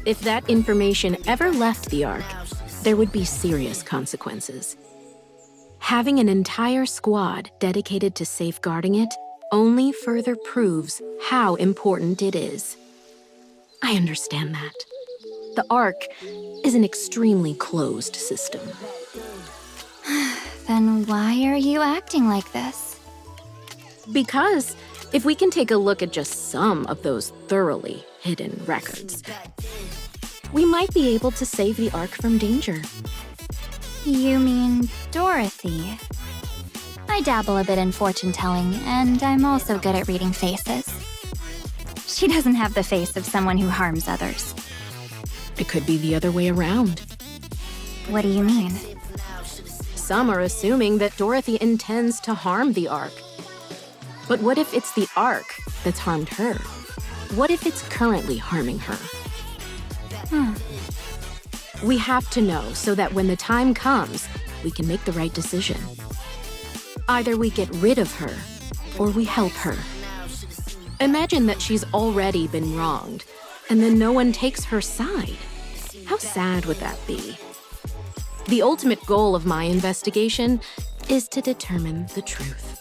If that information ever left the Ark, there would be serious consequences. Having an entire squad dedicated to safeguarding it only further proves how important it is. I understand that. The Ark is an extremely closed system. Then why are you acting like this? Because if we can take a look at just some of those thoroughly hidden records, we might be able to save the Ark from danger. You mean Dorothy? I dabble a bit in fortune-telling, and I'm also good at reading faces. She doesn't have the face of someone who harms others. It could be the other way around. What do you mean? Some are assuming that Dorothy intends to harm the Ark. But what if it's the Ark that's harmed her? What if it's currently harming her? We have to know so that when the time comes, we can make the right decision. Either we get rid of her, or we help her. Imagine that she's already been wronged, and then no one takes her side. How sad would that be? The ultimate goal of my investigation is to determine the truth.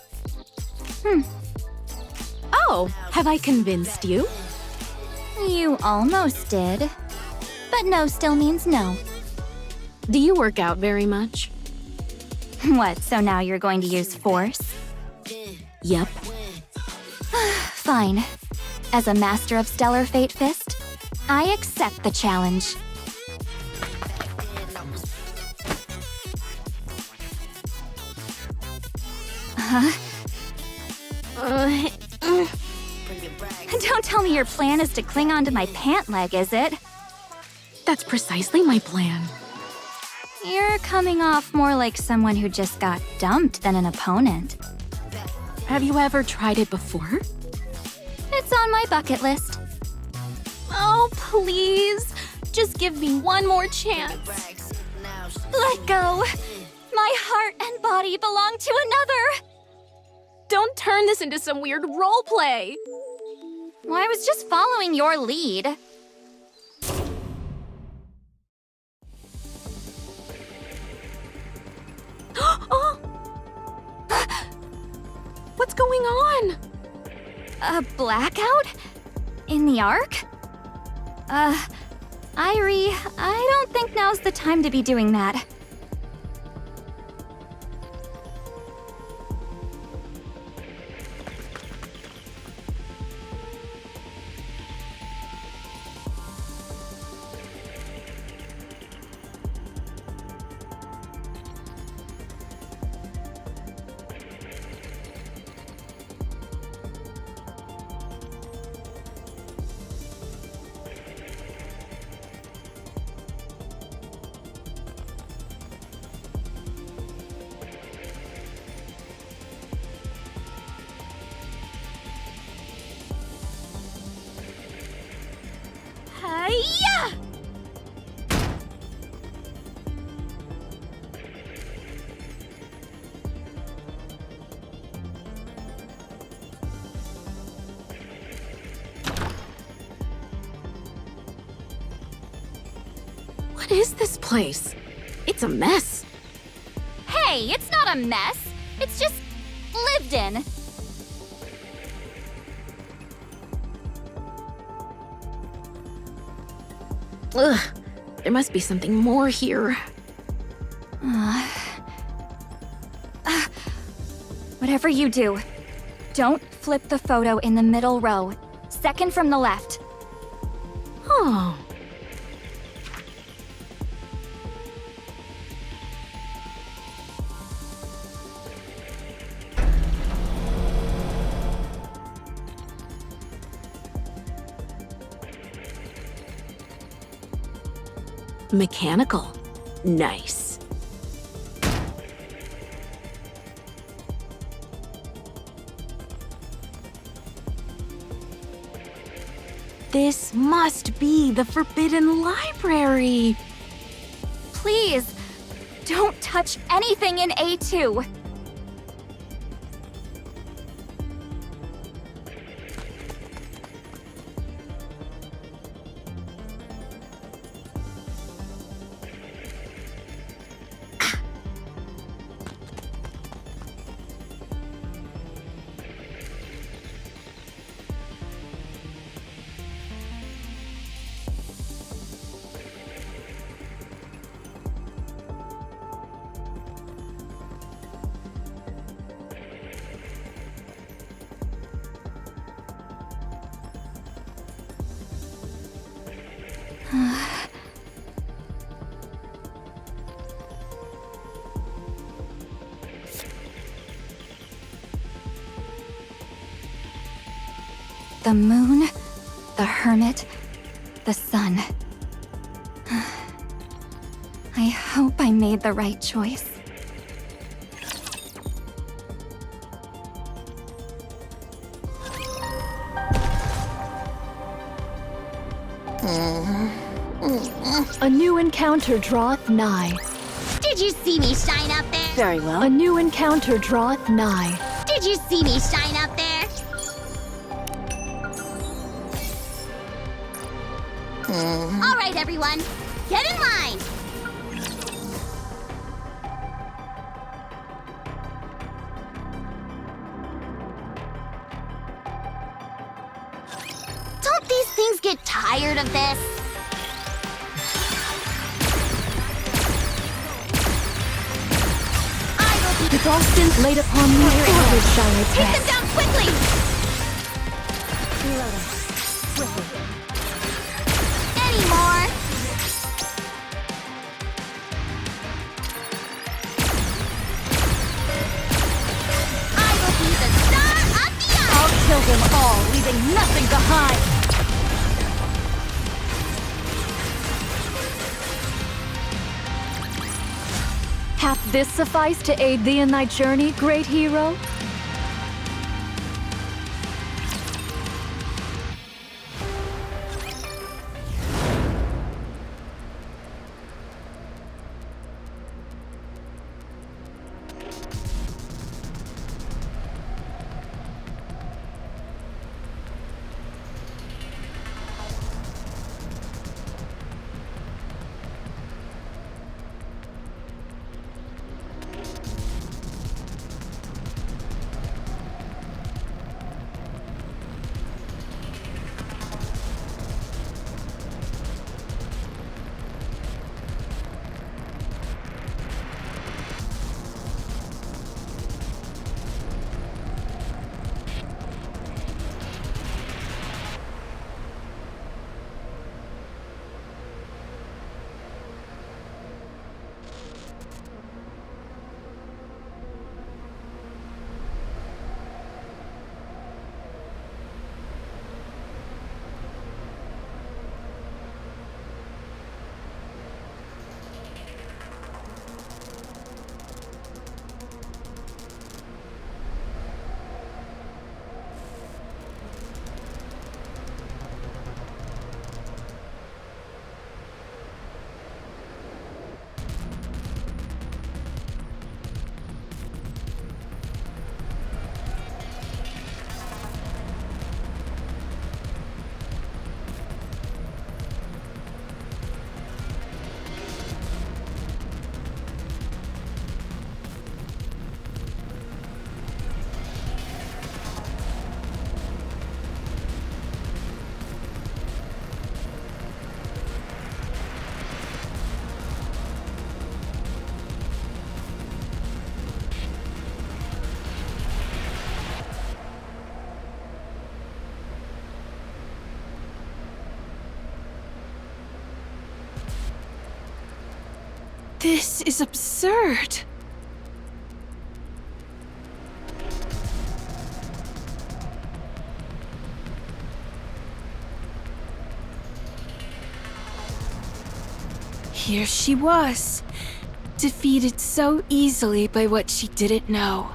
Oh, have I convinced you? You almost did. But no still means no. Do you work out very much? What, so now you're going to use force? Yep. Fine. As a master of Stellar Fate Fist, I accept the challenge. Don't tell me your plan is to cling onto my pant leg, is it? That's precisely my plan. You're coming off more like someone who just got dumped than an opponent. Have you ever tried it before? It's on my bucket list. Oh, please. Just give me one more chance. Let go. My heart and body belong to another. Don't turn this into some weird role play. Well, I was just following your lead. Oh! What's going on? A blackout? In the Ark? Irie, I don't think now's the time to be doing that. What is this place? It's a mess. Hey, it's not a mess. It's just lived in. Ugh, there must be something more here. Whatever you do, don't flip the photo in the middle row. Second from the left. Oh. Mechanical. Nice. This must be the Forbidden Library. Please, don't touch anything in A2. The moon, the hermit, the sun. I hope I made the right choice. A new encounter draweth nigh. Did you see me shine up there? Very well. A new encounter draweth nigh. Did you see me shine up there? All right, everyone, get in line. Don't these things get tired of this? The Boston laid upon me forward shall I Take them press. down quickly! Any more? I will be the star of the eye! I'll kill them all, leaving nothing behind! Hath this sufficed to aid thee in thy journey, great hero? This is absurd. Here she was, defeated so easily by what she didn't know.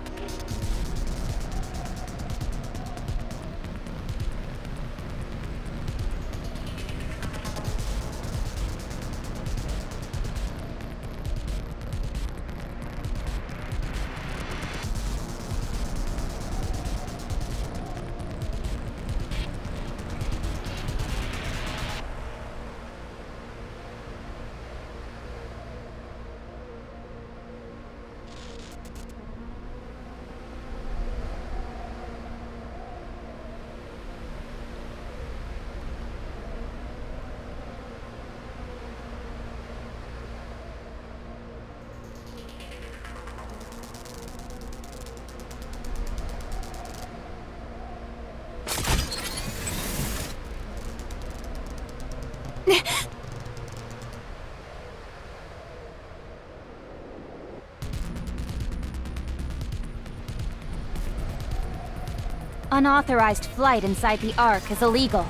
Unauthorized flight inside the Ark is illegal.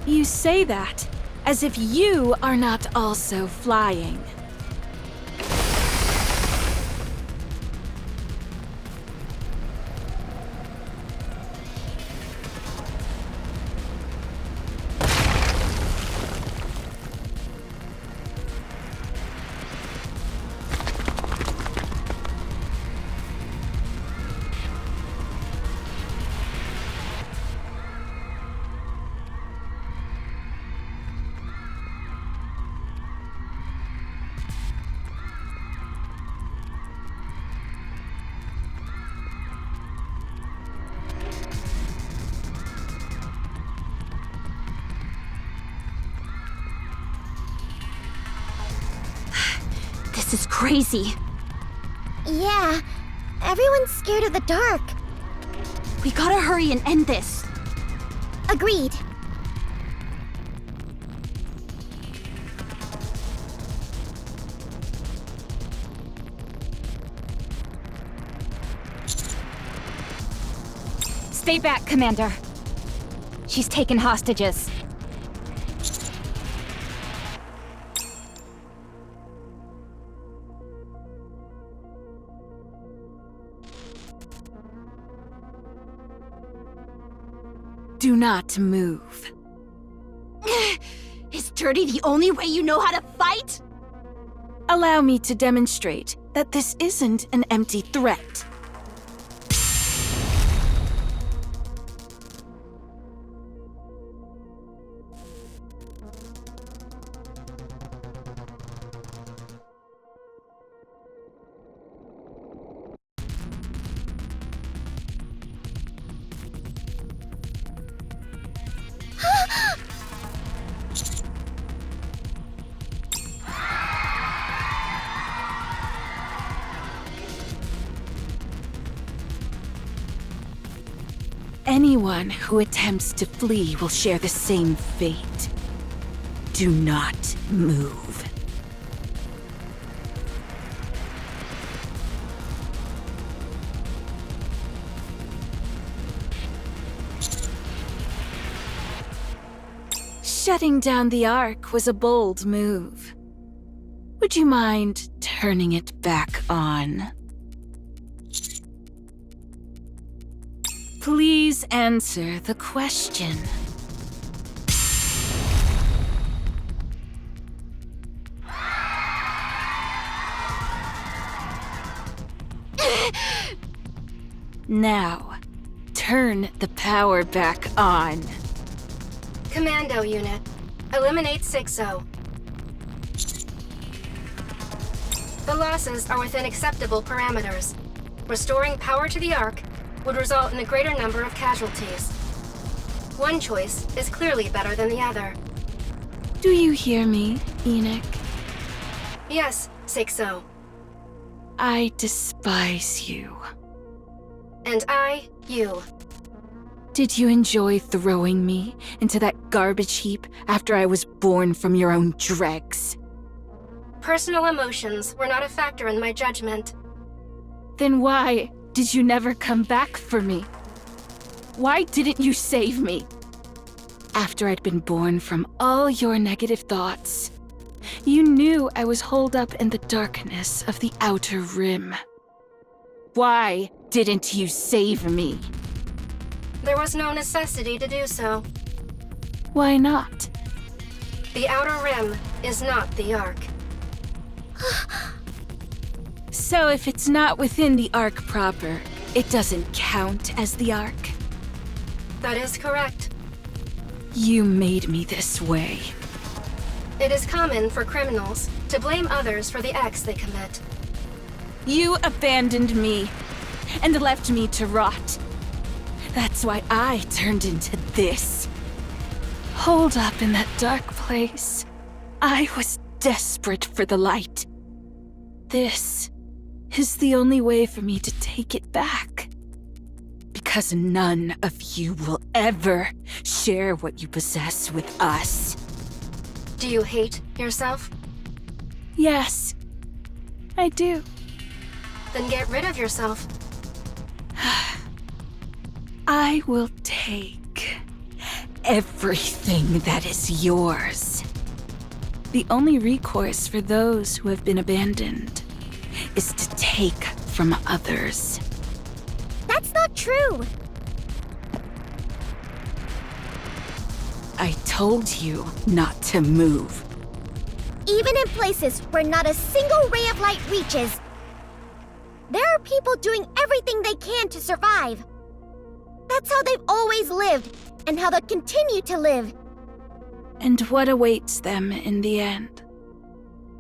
You say that as if you are not also flying. This is crazy. Yeah, everyone's scared of the dark. We gotta hurry and end this. Agreed. Stay back, Commander. She's taken hostages. Do not move. Is dirty the only way you know how to fight? Allow me to demonstrate that this isn't an empty threat. Anyone who attempts to flee will share the same fate. Do not move. Shutting down the Ark was a bold move. Would you mind turning it back on? Please answer the question. Now, turn the power back on. Commando unit, eliminate 6-0. The losses are within acceptable parameters. Restoring power to the Ark would result in a greater number of casualties. One choice is clearly better than the other. Do you hear me, Enoch? Yes, 6-0. I despise you. And I, you. Did you enjoy throwing me into that garbage heap after I was born from your own dregs? Personal emotions were not a factor in my judgment. Then why did you never come back for me? Why didn't you save me? After I'd been born from all your negative thoughts, you knew I was holed up in the darkness of the Outer Rim. Why didn't you save me? There was no necessity to do so. Why not? The Outer Rim is not the Ark. So if it's not within the Ark proper, it doesn't count as the Ark? That is correct. You made me this way. It is common for criminals to blame others for the acts they commit. You abandoned me and left me to rot. That's why I turned into this. Holed up in that dark place, I was desperate for the light. This is the only way for me to take it back. Because none of you will ever share what you possess with us. Do you hate yourself? Yes, I do. Then get rid of yourself. I will take everything that is yours. The only recourse for those who have been abandoned is to take from others. That's not true. I told you not to move. Even in places where not a single ray of light reaches, there are people doing everything they can to survive. That's how they've always lived, and how they'll continue to live. And what awaits them in the end?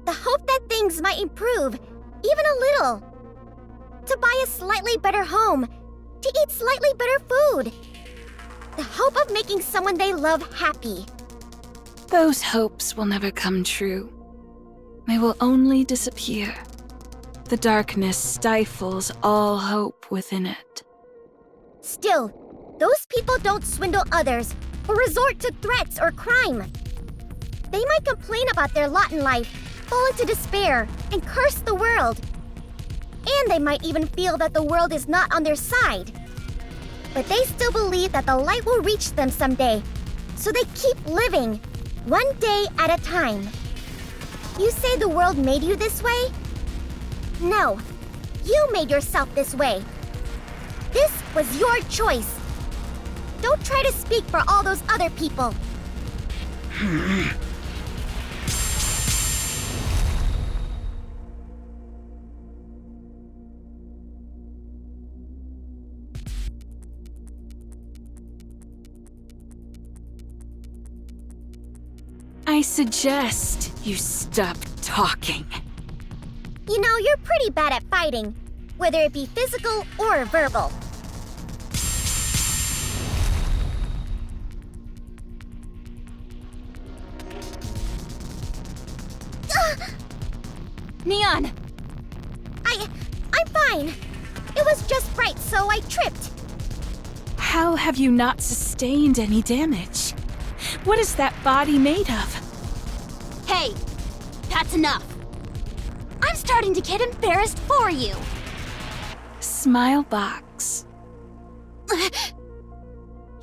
The hope that things might improve, even a little. To buy a slightly better home, to eat slightly better food. The hope of making someone they love happy. Those hopes will never come true. They will only disappear. The darkness stifles all hope within it. Still, those people don't swindle others or resort to threats or crime. They might complain about their lot in life, fall into despair, and curse the world. And they might even feel that the world is not on their side. But they still believe that the light will reach them someday, so they keep living, one day at a time. You say the world made you this way? No, you made yourself this way. This was your choice. Don't try to speak for all those other people. I suggest you stop talking. You know, you're pretty bad at fighting, whether it be physical or verbal. Neon! I'm fine. It was just bright, so I tripped. How have you not sustained any damage? What is that body made of? Hey, that's enough. I'm starting to get embarrassed for you. Smile box.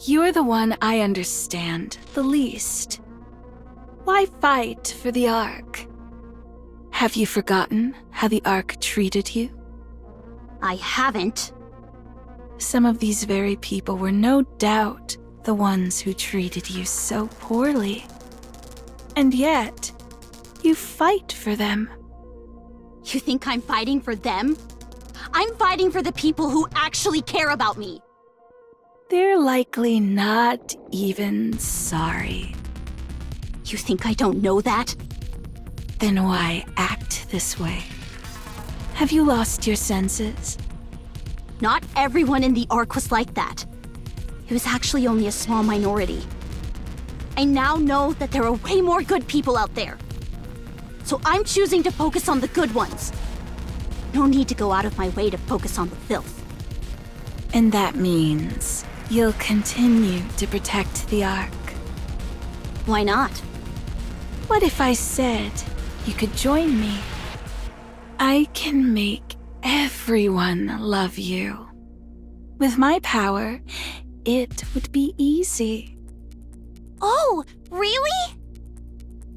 You're the one I understand the least. Why fight for the Ark? Have you forgotten how the Ark treated you? I haven't. Some of these very people were no doubt the ones who treated you so poorly. And yet, you fight for them. You think I'm fighting for them? I'm fighting for the people who actually care about me. They're likely not even sorry. You think I don't know that? Then why act this way? Have you lost your senses? Not everyone in the Ark was like that. It was actually only a small minority. I now know that there are way more good people out there. So I'm choosing to focus on the good ones. No need to go out of my way to focus on the filth. And that means you'll continue to protect the Ark. Why not? What if I said you could join me. I can make everyone love you. With my power, it would be easy. Oh, really?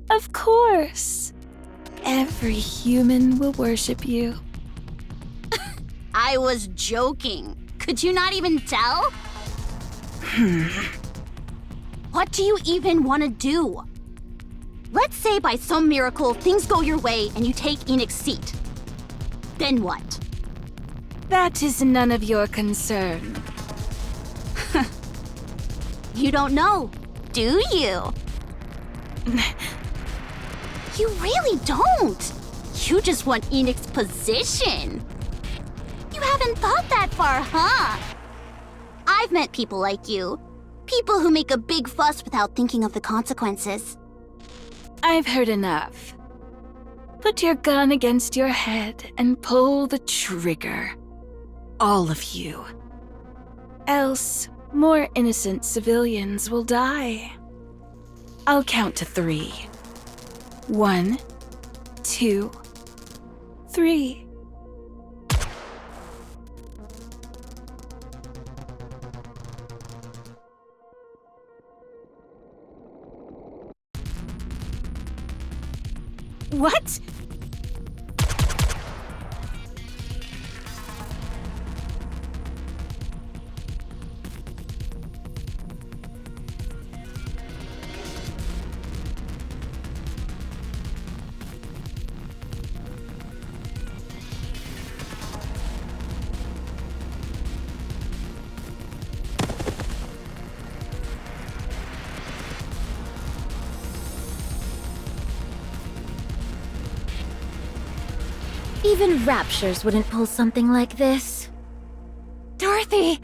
Of course. Every human will worship you. I was joking. Could you not even tell? What do you even want to do? Let's say by some miracle things go your way and you take Enix's seat. Then what? That is none of your concern. You don't know, do you? You really don't. You just want Enix's position. You haven't thought that far, huh? I've met people like you. People who make a big fuss without thinking of the consequences. I've heard enough. Put your gun against your head and pull the trigger. All of you. Else, more innocent civilians will die. I'll count to 3. 1, 2, 3. What? Even Raptures wouldn't pull something like this. Dorothy!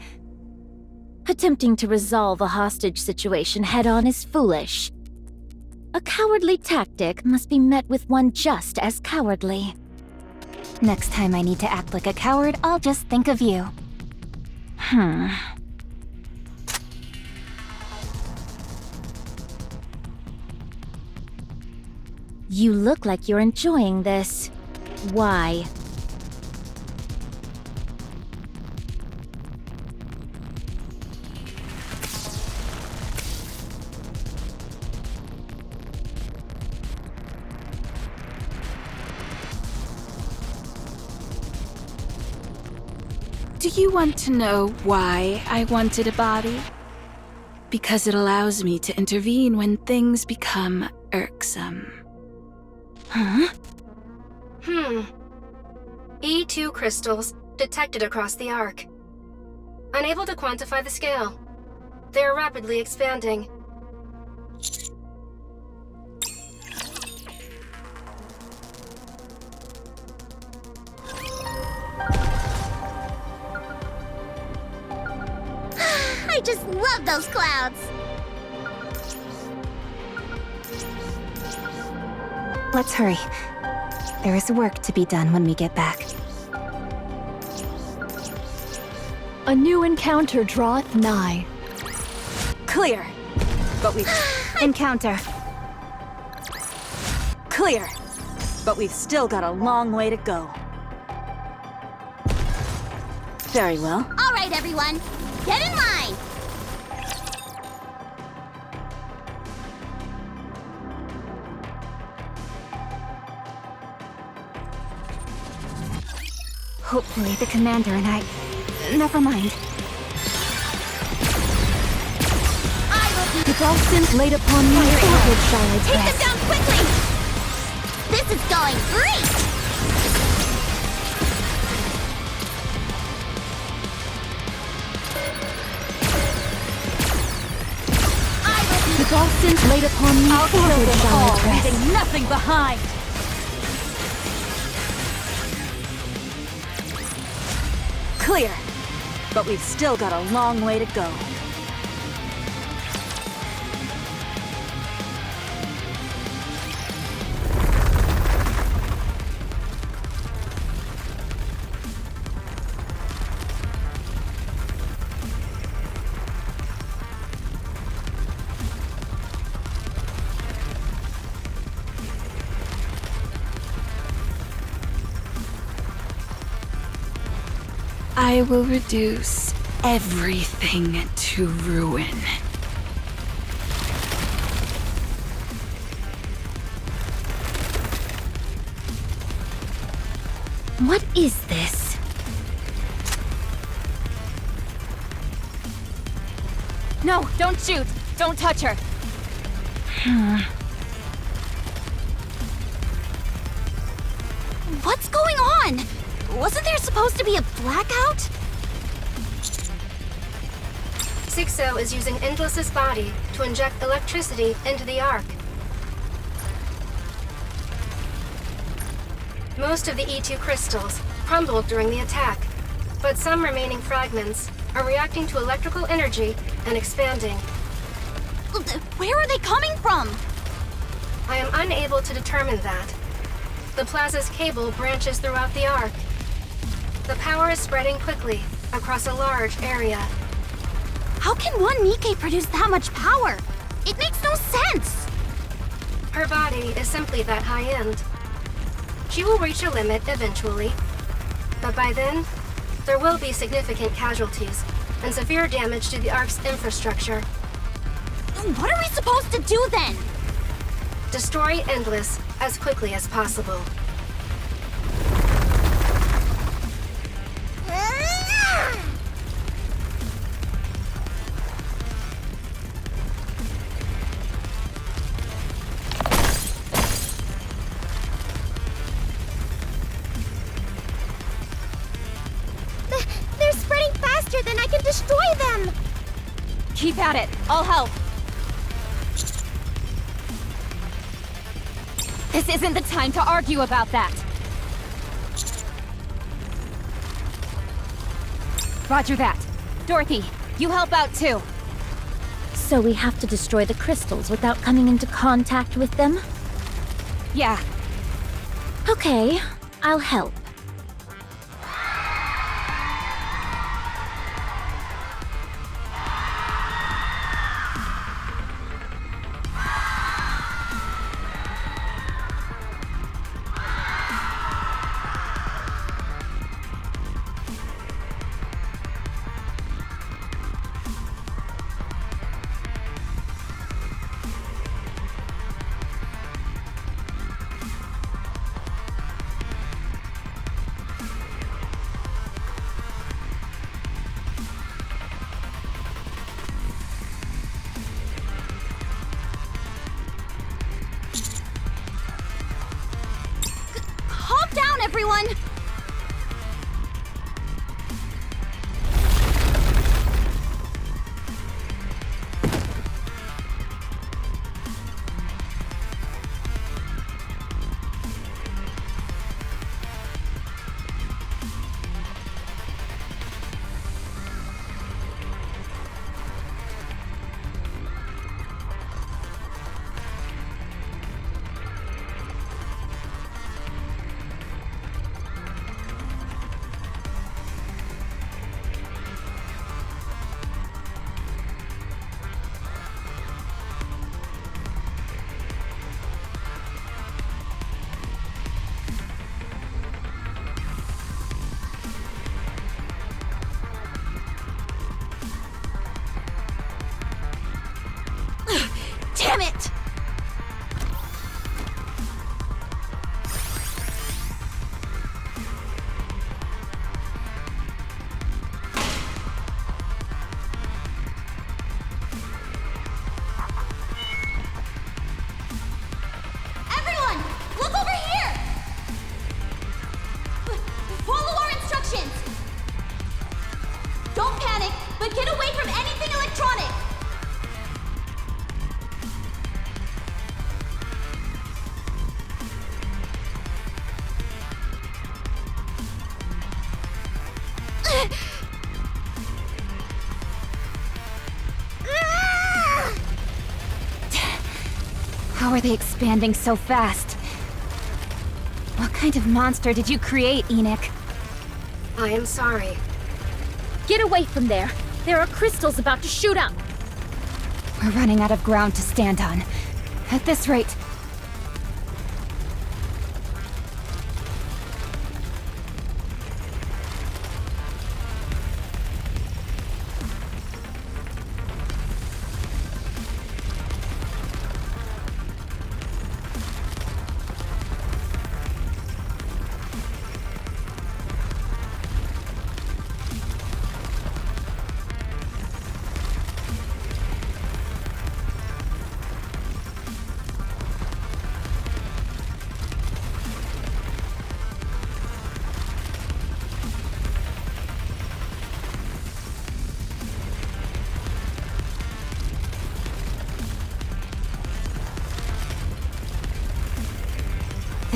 Attempting to resolve a hostage situation head-on is foolish. A cowardly tactic must be met with one just as cowardly. Next time I need to act like a coward, I'll just think of you. You look like you're enjoying this. Why? Do you want to know why I wanted a body? Because it allows me to intervene when things become irksome. Huh? E2 crystals detected across the arc. Unable to quantify the scale. They are rapidly expanding. I just love those clouds. Let's hurry. There is work to be done when we get back. A new encounter draweth nigh. Clear. But we've... Encounter. Clear. But we've still got a long way to go. Very well. All right, everyone. Get in line. Hopefully the commander and I... Never mind. The dolphins laid upon me forward shall I Take press. them down quickly! This is going great! The dolphins laid upon me forward shall I press. Leaving nothing behind! Clear. But we've still got a long way to go. I will reduce everything to ruin. What is this? No, don't shoot! Don't touch her! What's going on? Wasn't there supposed to be a blackout? 6-0 is using Endless's body to inject electricity into the Ark. Most of the E2 crystals crumbled during the attack, but some remaining fragments are reacting to electrical energy and expanding. Where are they coming from? I am unable to determine that. The plaza's cable branches throughout the Ark. The power is spreading quickly across a large area. How can one Nikke produce that much power? It makes no sense! Her body is simply that high-end. She will reach a limit eventually, but by then, there will be significant casualties and severe damage to the Ark's infrastructure. What are we supposed to do then? Destroy Endless as quickly as possible. They're spreading faster than I can destroy them! Keep at it. I'll help. This isn't the time to argue about that. Roger that. Dorothy, you help out too. So we have to destroy the crystals without coming into contact with them? Yeah. Okay, I'll help. Calm down, everyone! Damn it! Everyone, look over here! Follow our instructions! Don't panic, but get away from anything electronic! How are they expanding so fast? What kind of monster did you create, Enoch? I am sorry. Get away from there! There are crystals about to shoot up! We're running out of ground to stand on. At this rate...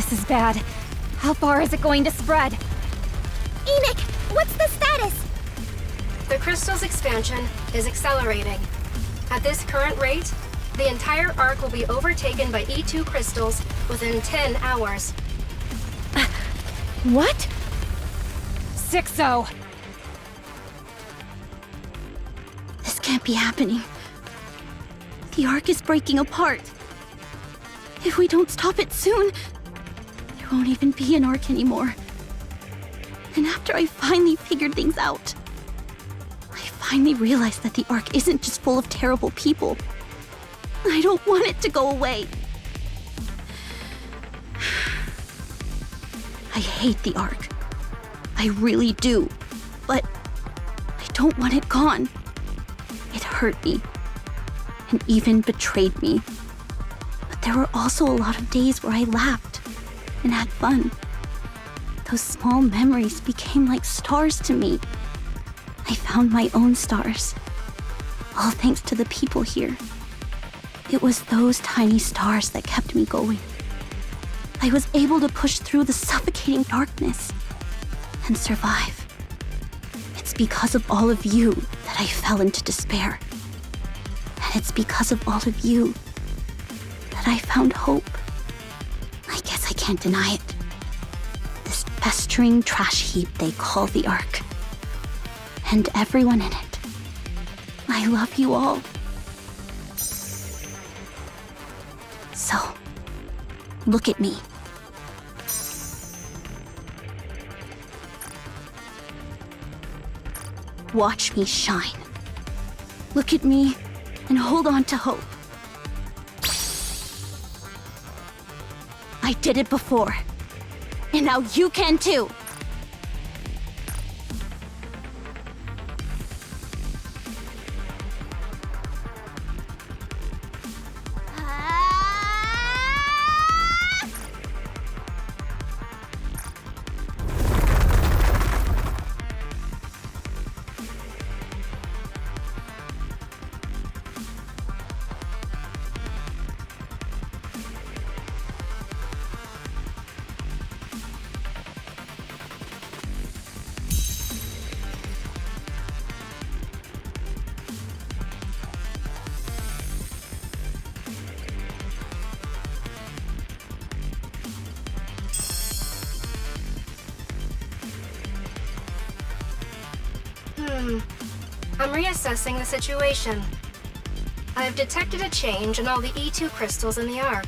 This is bad. How far is it going to spread? Enoch, what's the status? The crystal's expansion is accelerating. At this current rate, the entire arc will be overtaken by E2 crystals within 10 hours. What? 6-0. This can't be happening. The arc is breaking apart. If we don't stop it soon, there won't even be an arc anymore. And after I finally figured things out, I finally realized that the arc isn't just full of terrible people. I don't want it to go away. I hate the arc. I really do. But I don't want it gone. It hurt me. And even betrayed me. But there were also a lot of days where I laughed and had fun. Those small memories became like stars to me. I found my own stars. All thanks to the people here. It was those tiny stars that kept me going. I was able to push through the suffocating darkness and survive. It's because of all of you that I fell into despair. And it's because of all of you that I found hope. I guess I can't deny it. This festering trash heap they call the Ark. And everyone in it. I love you all. So, look at me. Watch me shine. Look at me and hold on to hope. I did it before. And now you can too. I'm reassessing the situation. I've detected a change in all the E2 crystals in the Ark.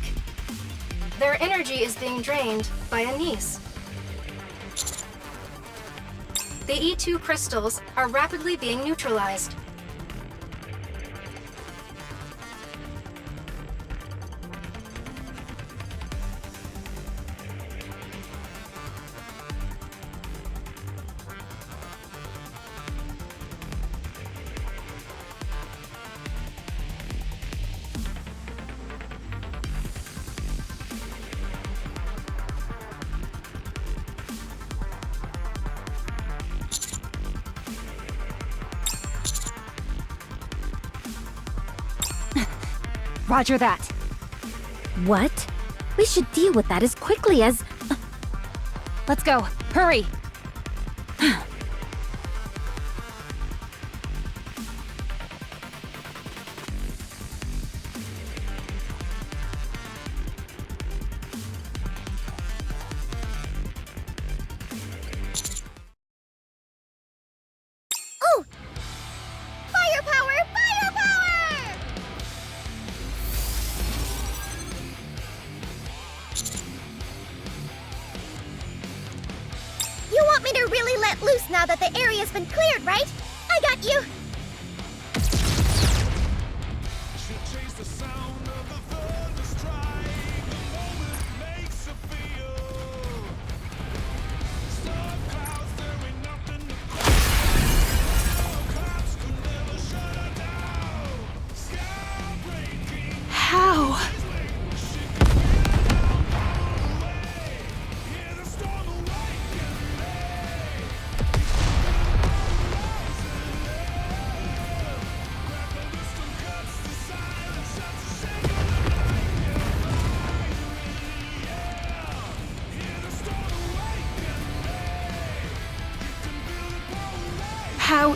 Their energy is being drained by a niece. The E2 crystals are rapidly being neutralized. Roger that. What? We should deal with that as quickly as... Let's go. Hurry! Oh! Firepower! Firepower! You want me to really let loose now that the area's been cleared, right? I got you! How?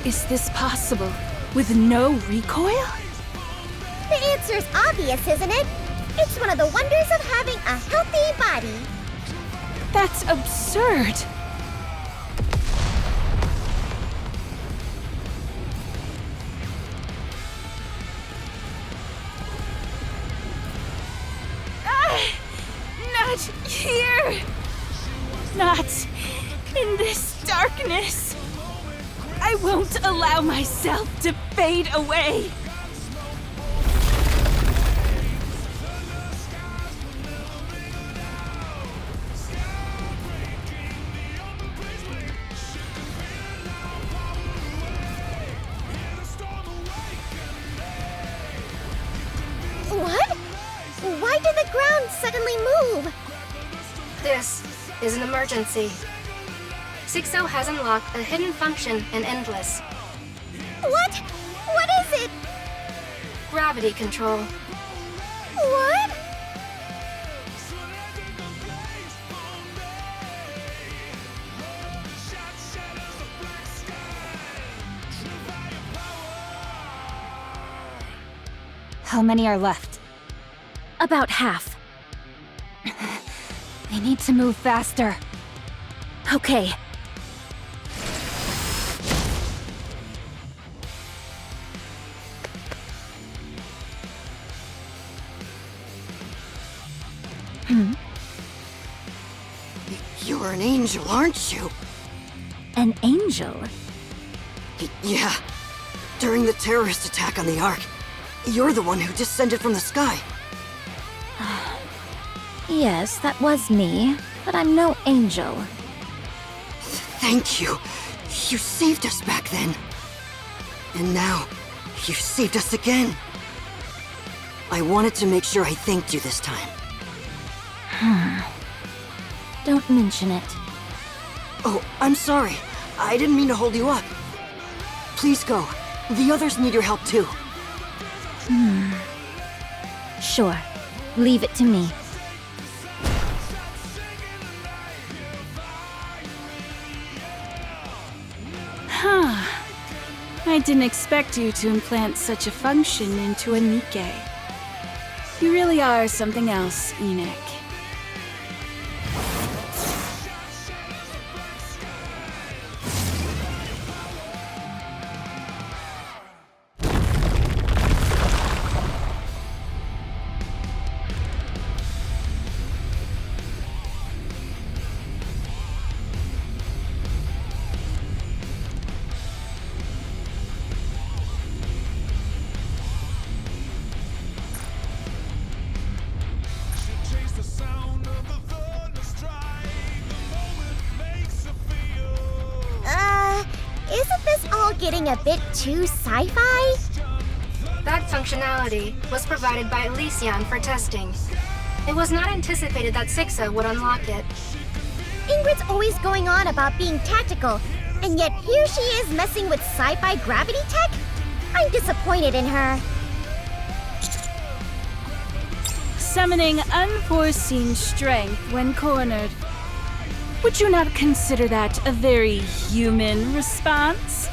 is this possible? With no recoil? The answer's obvious, isn't it? It's one of the wonders of having a healthy body. That's absurd. Not here! Not in this darkness! I won't allow myself to fade away! What? Why did the ground suddenly move? This is an emergency. 6-0 has unlocked a hidden function in Endless. What? What is it? Gravity control. What? How many are left? About half. They need to move faster. Okay. You're an angel, aren't you? An angel? Yeah. During the terrorist attack on the Ark, you're the one who descended from the sky. Yes, that was me, but I'm no angel. Thank you. You saved us back then. And now, you saved us again. I wanted to make sure I thanked you this time. Don't mention it. Oh, I'm sorry. I didn't mean to hold you up. Please go. The others need your help too. Sure. Leave it to me. Huh. I didn't expect you to implant such a function into a Nikke. You really are something else, Enoch. Isn't this all getting a bit too sci-fi? That functionality was provided by Elysian for testing. It was not anticipated that 6-0 would unlock it. Ingrid's always going on about being tactical, and yet here she is messing with sci-fi gravity tech? I'm disappointed in her. Summoning unforeseen strength when cornered. Would you not consider that a very human response?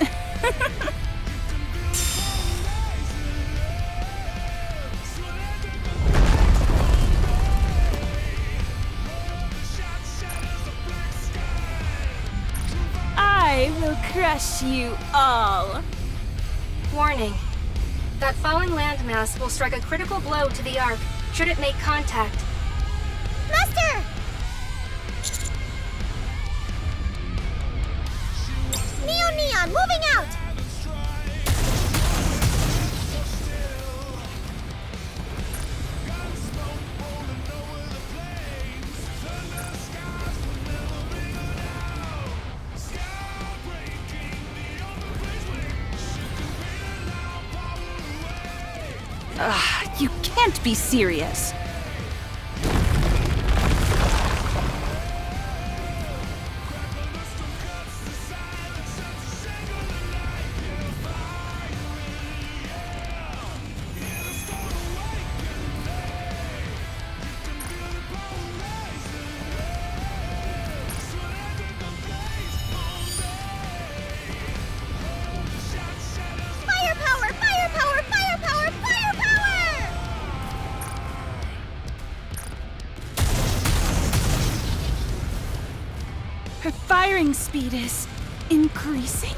I will crush you all. Warning. That falling landmass will strike a critical blow to the Ark should it make contact. Master! Neon, moving out! You can't be serious. firing speed is increasing,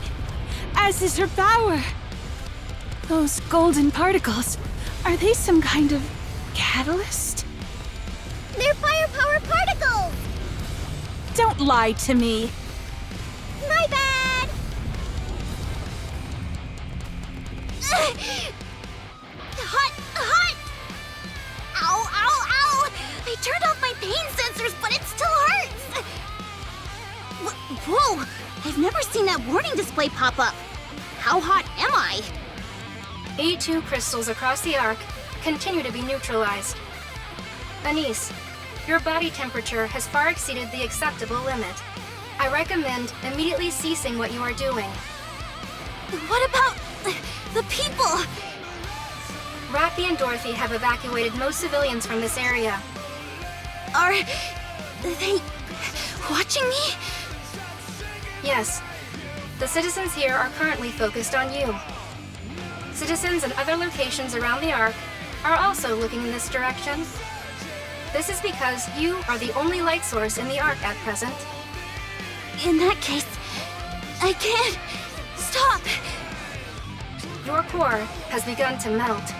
as is her power. Those golden particles, are they some kind of catalyst? They're firepower particles! Don't lie to me. My bad! Hot! Ow, ow, ow! I turned off my pain sensors, but it still hurts! Whoa! I've never seen that warning display pop up. How hot am I? E2 crystals across the arc continue to be neutralized. Anise, your body temperature has far exceeded the acceptable limit. I recommend immediately ceasing what you are doing. What about the people? Rappy and Dorothy have evacuated most civilians from this area. Are they watching me? Yes. The citizens here are currently focused on you. Citizens in other locations around the Ark are also looking in this direction. This is because you are the only light source in the Ark at present. In that case, I can't stop. Your core has begun to melt.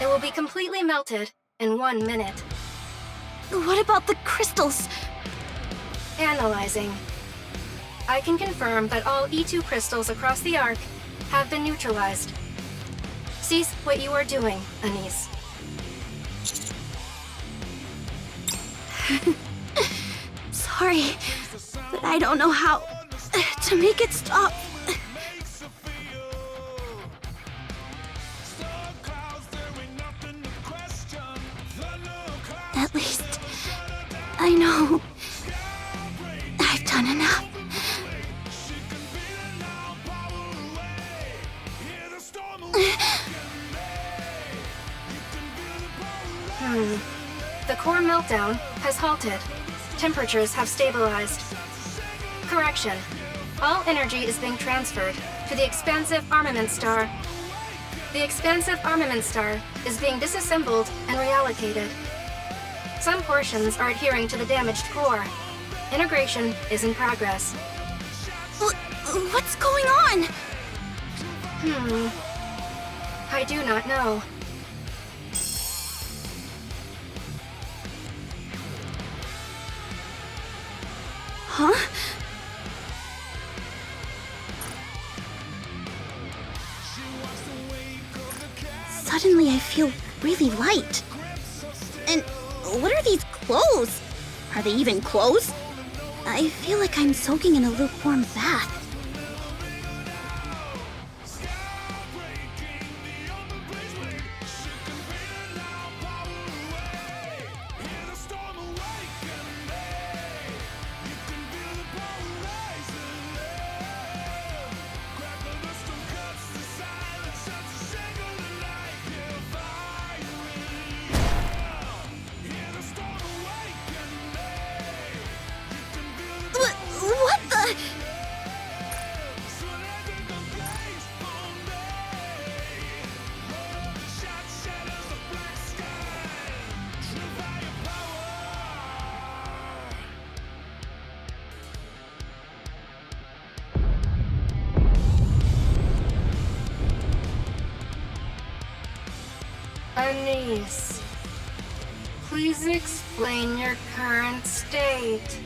It will be completely melted in 1 minute. What about the crystals? Analyzing. I can confirm that all E2 crystals across the Ark have been neutralized. Cease what you are doing, Anise. Sorry, but I don't know how to make it stop. At least, I know I've done enough. The core meltdown has halted. Temperatures have stabilized. Correction. All energy is being transferred to the expansive armament star. The expansive armament star is being disassembled and reallocated. Some portions are adhering to the damaged core. Integration is in progress. What's going on? I do not know. Huh? Suddenly I feel really light. And what are these clothes? Are they even clothes? I feel like I'm soaking in a lukewarm bath. What the? Anise, please explain your current state.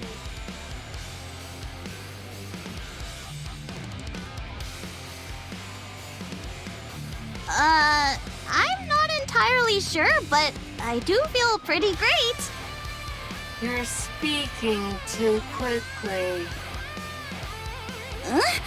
I'm not entirely sure, but I do feel pretty great. You're speaking too quickly. Huh?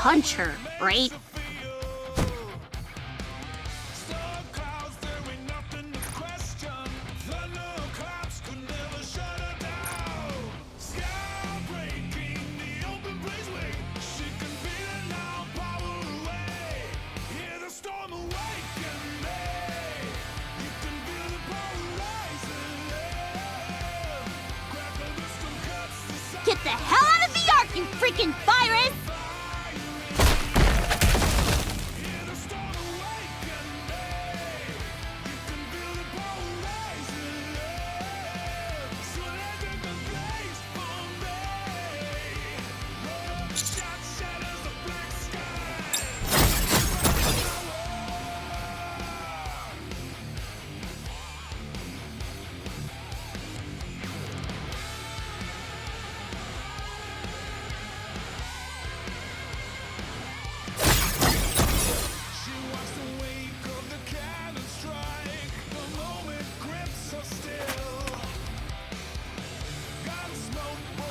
punch her, right? Get the hell out of the Ark, you freaking virus!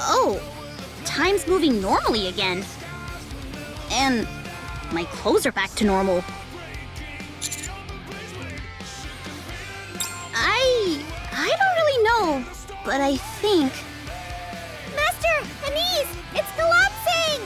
Oh, time's moving normally again. And my clothes are back to normal. I don't really know, but I think... Master! Anise! It's collapsing!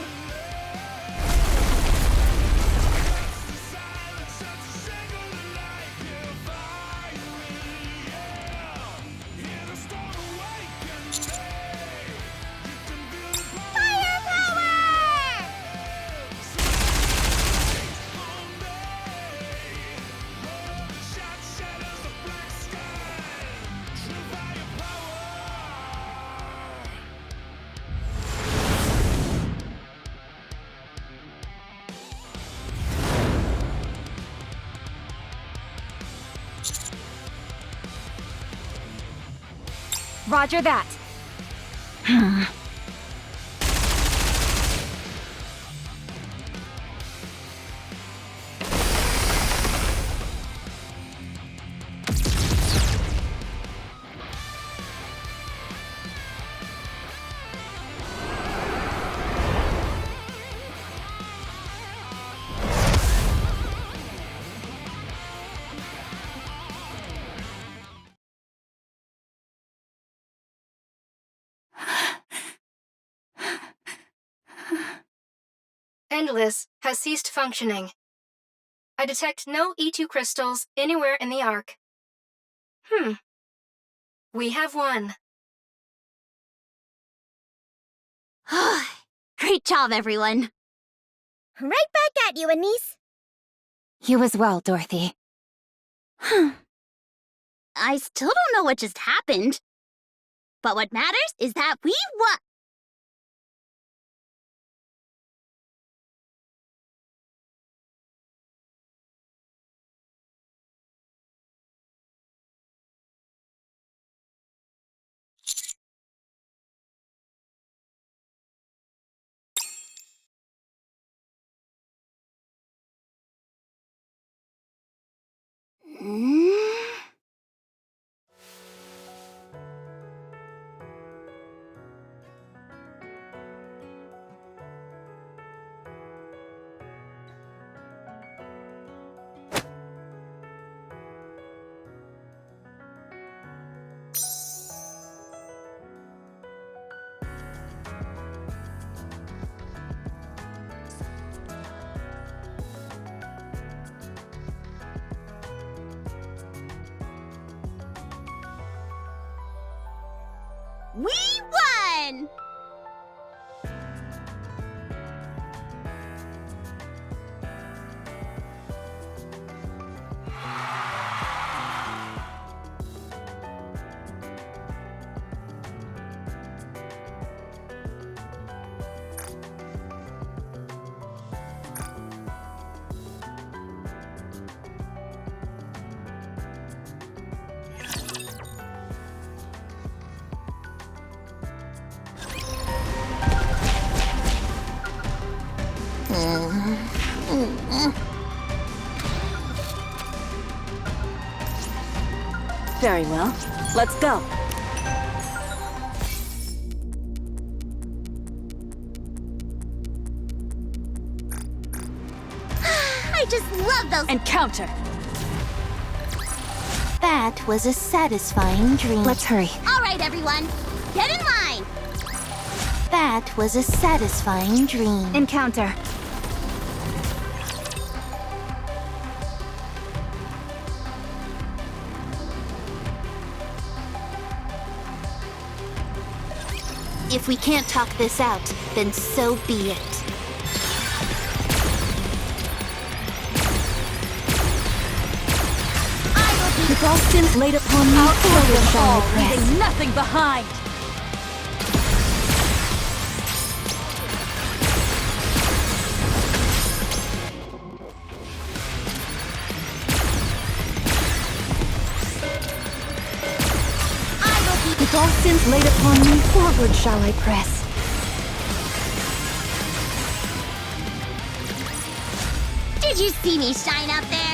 Roger that. Endless has ceased functioning. I detect no E2 crystals anywhere in the Ark. We have won. Great job, everyone. Right back at you, Anise. You as well, Dorothy. I still don't know what just happened. But what matters is that we won. We won! Very well. Let's go. just love those— Encounter! That was a satisfying dream. Let's hurry. All right, everyone, get in line! That was a satisfying dream. Encounter. If we can't talk this out, then so be it. The Gulfstons laid upon me, forward shall I press. Leaving nothing behind! The Gulfstons laid upon me, forward shall I press. Did you see me shine out there?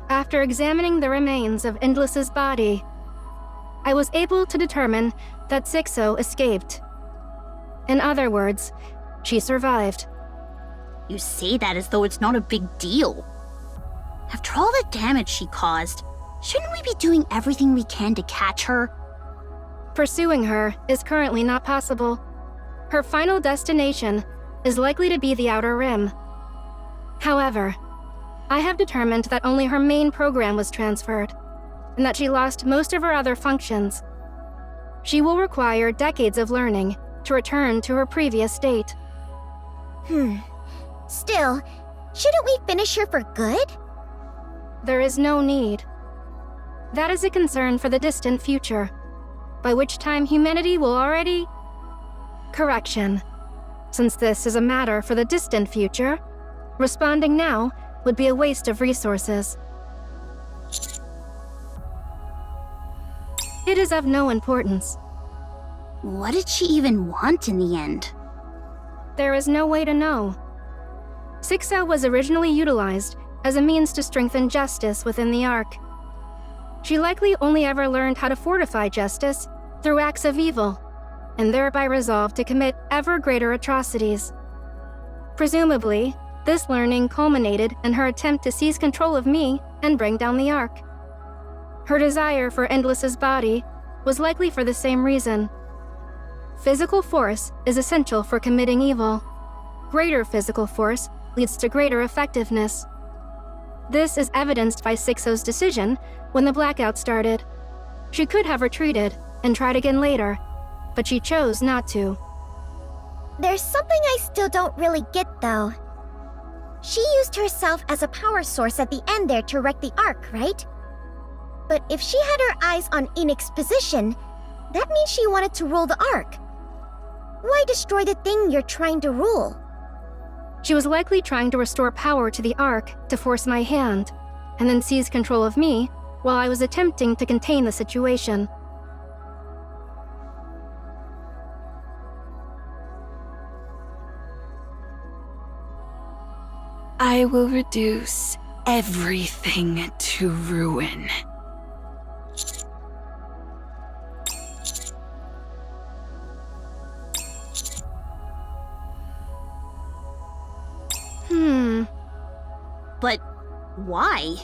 After examining the remains of Endless's body, I was able to determine that Sixo escaped. In other words, she survived. You say that as though it's not a big deal. After all the damage she caused, shouldn't we be doing everything we can to catch her? Pursuing her is currently not possible. Her final destination is likely to be the Outer Rim. However, I have determined that only her main program was transferred, and that she lost most of her other functions. She will require decades of learning to return to her previous state. Still, shouldn't we finish her for good? There is no need. That is a concern for the distant future, by which time humanity will already— Correction. Since this is a matter for the distant future, responding now would be a waste of resources. It is of no importance. What did she even want in the end? There is no way to know. Sixo was originally utilized as a means to strengthen justice within the Ark. She likely only ever learned how to fortify justice through acts of evil, and thereby resolved to commit ever greater atrocities. Presumably, this learning culminated in her attempt to seize control of me and bring down the Ark. Her desire for Endless's body was likely for the same reason. Physical force is essential for committing evil. Greater physical force leads to greater effectiveness. This is evidenced by Sixo's decision when the blackout started. She could have retreated and tried again later, but she chose not to. There's something I still don't really get, though. She used herself as a power source at the end there to wreck the Ark, right? But if she had her eyes on Enix's position, that means she wanted to rule the Ark. Why destroy the thing you're trying to rule? She was likely trying to restore power to the Ark to force my hand, and then seize control of me while I was attempting to contain the situation. I will reduce everything to ruin. But why?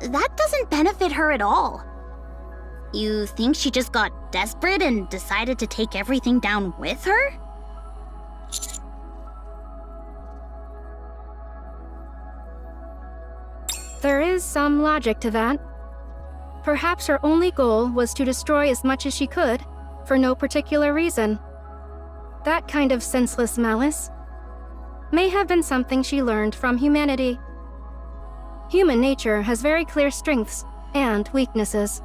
That doesn't benefit her at all. You think she just got desperate and decided to take everything down with her? There is some logic to that. Perhaps her only goal was to destroy as much as she could, for no particular reason. That kind of senseless malice may have been something she learned from humanity. Human nature has very clear strengths and weaknesses.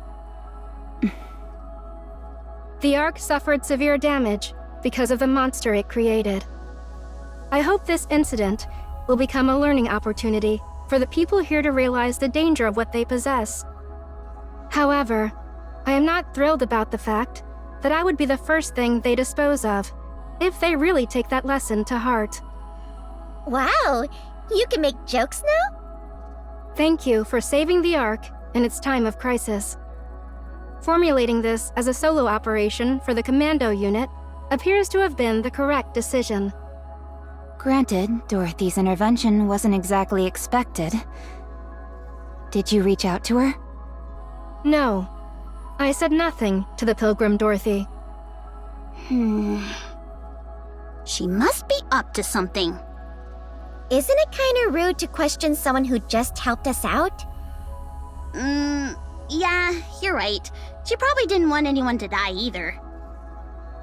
The Ark suffered severe damage because of the monster it created. I hope this incident will become a learning opportunity for the people here to realize the danger of what they possess. However, I am not thrilled about the fact that I would be the first thing they dispose of, if they really take that lesson to heart. Wow, you can make jokes now? Thank you for saving the Ark in its time of crisis. Formulating this as a solo operation for the commando unit appears to have been the correct decision. Granted, Dorothy's intervention wasn't exactly expected. Did you reach out to her? No, I said nothing to the Pilgrim Dorothy. She must be up to something. Isn't it kinda rude to question someone who just helped us out? Yeah, you're right. She probably didn't want anyone to die either.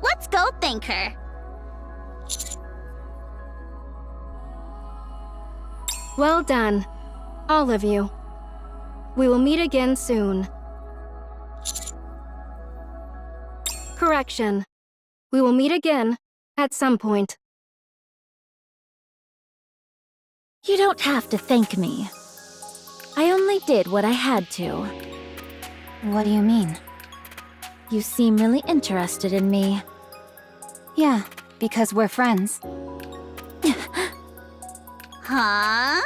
Let's go thank her. Well done, all of you. We will meet again soon. Correction. We will meet again at some point. You don't have to thank me. I only did what I had to. What do you mean? You seem really interested in me. Yeah, because we're friends. Huh?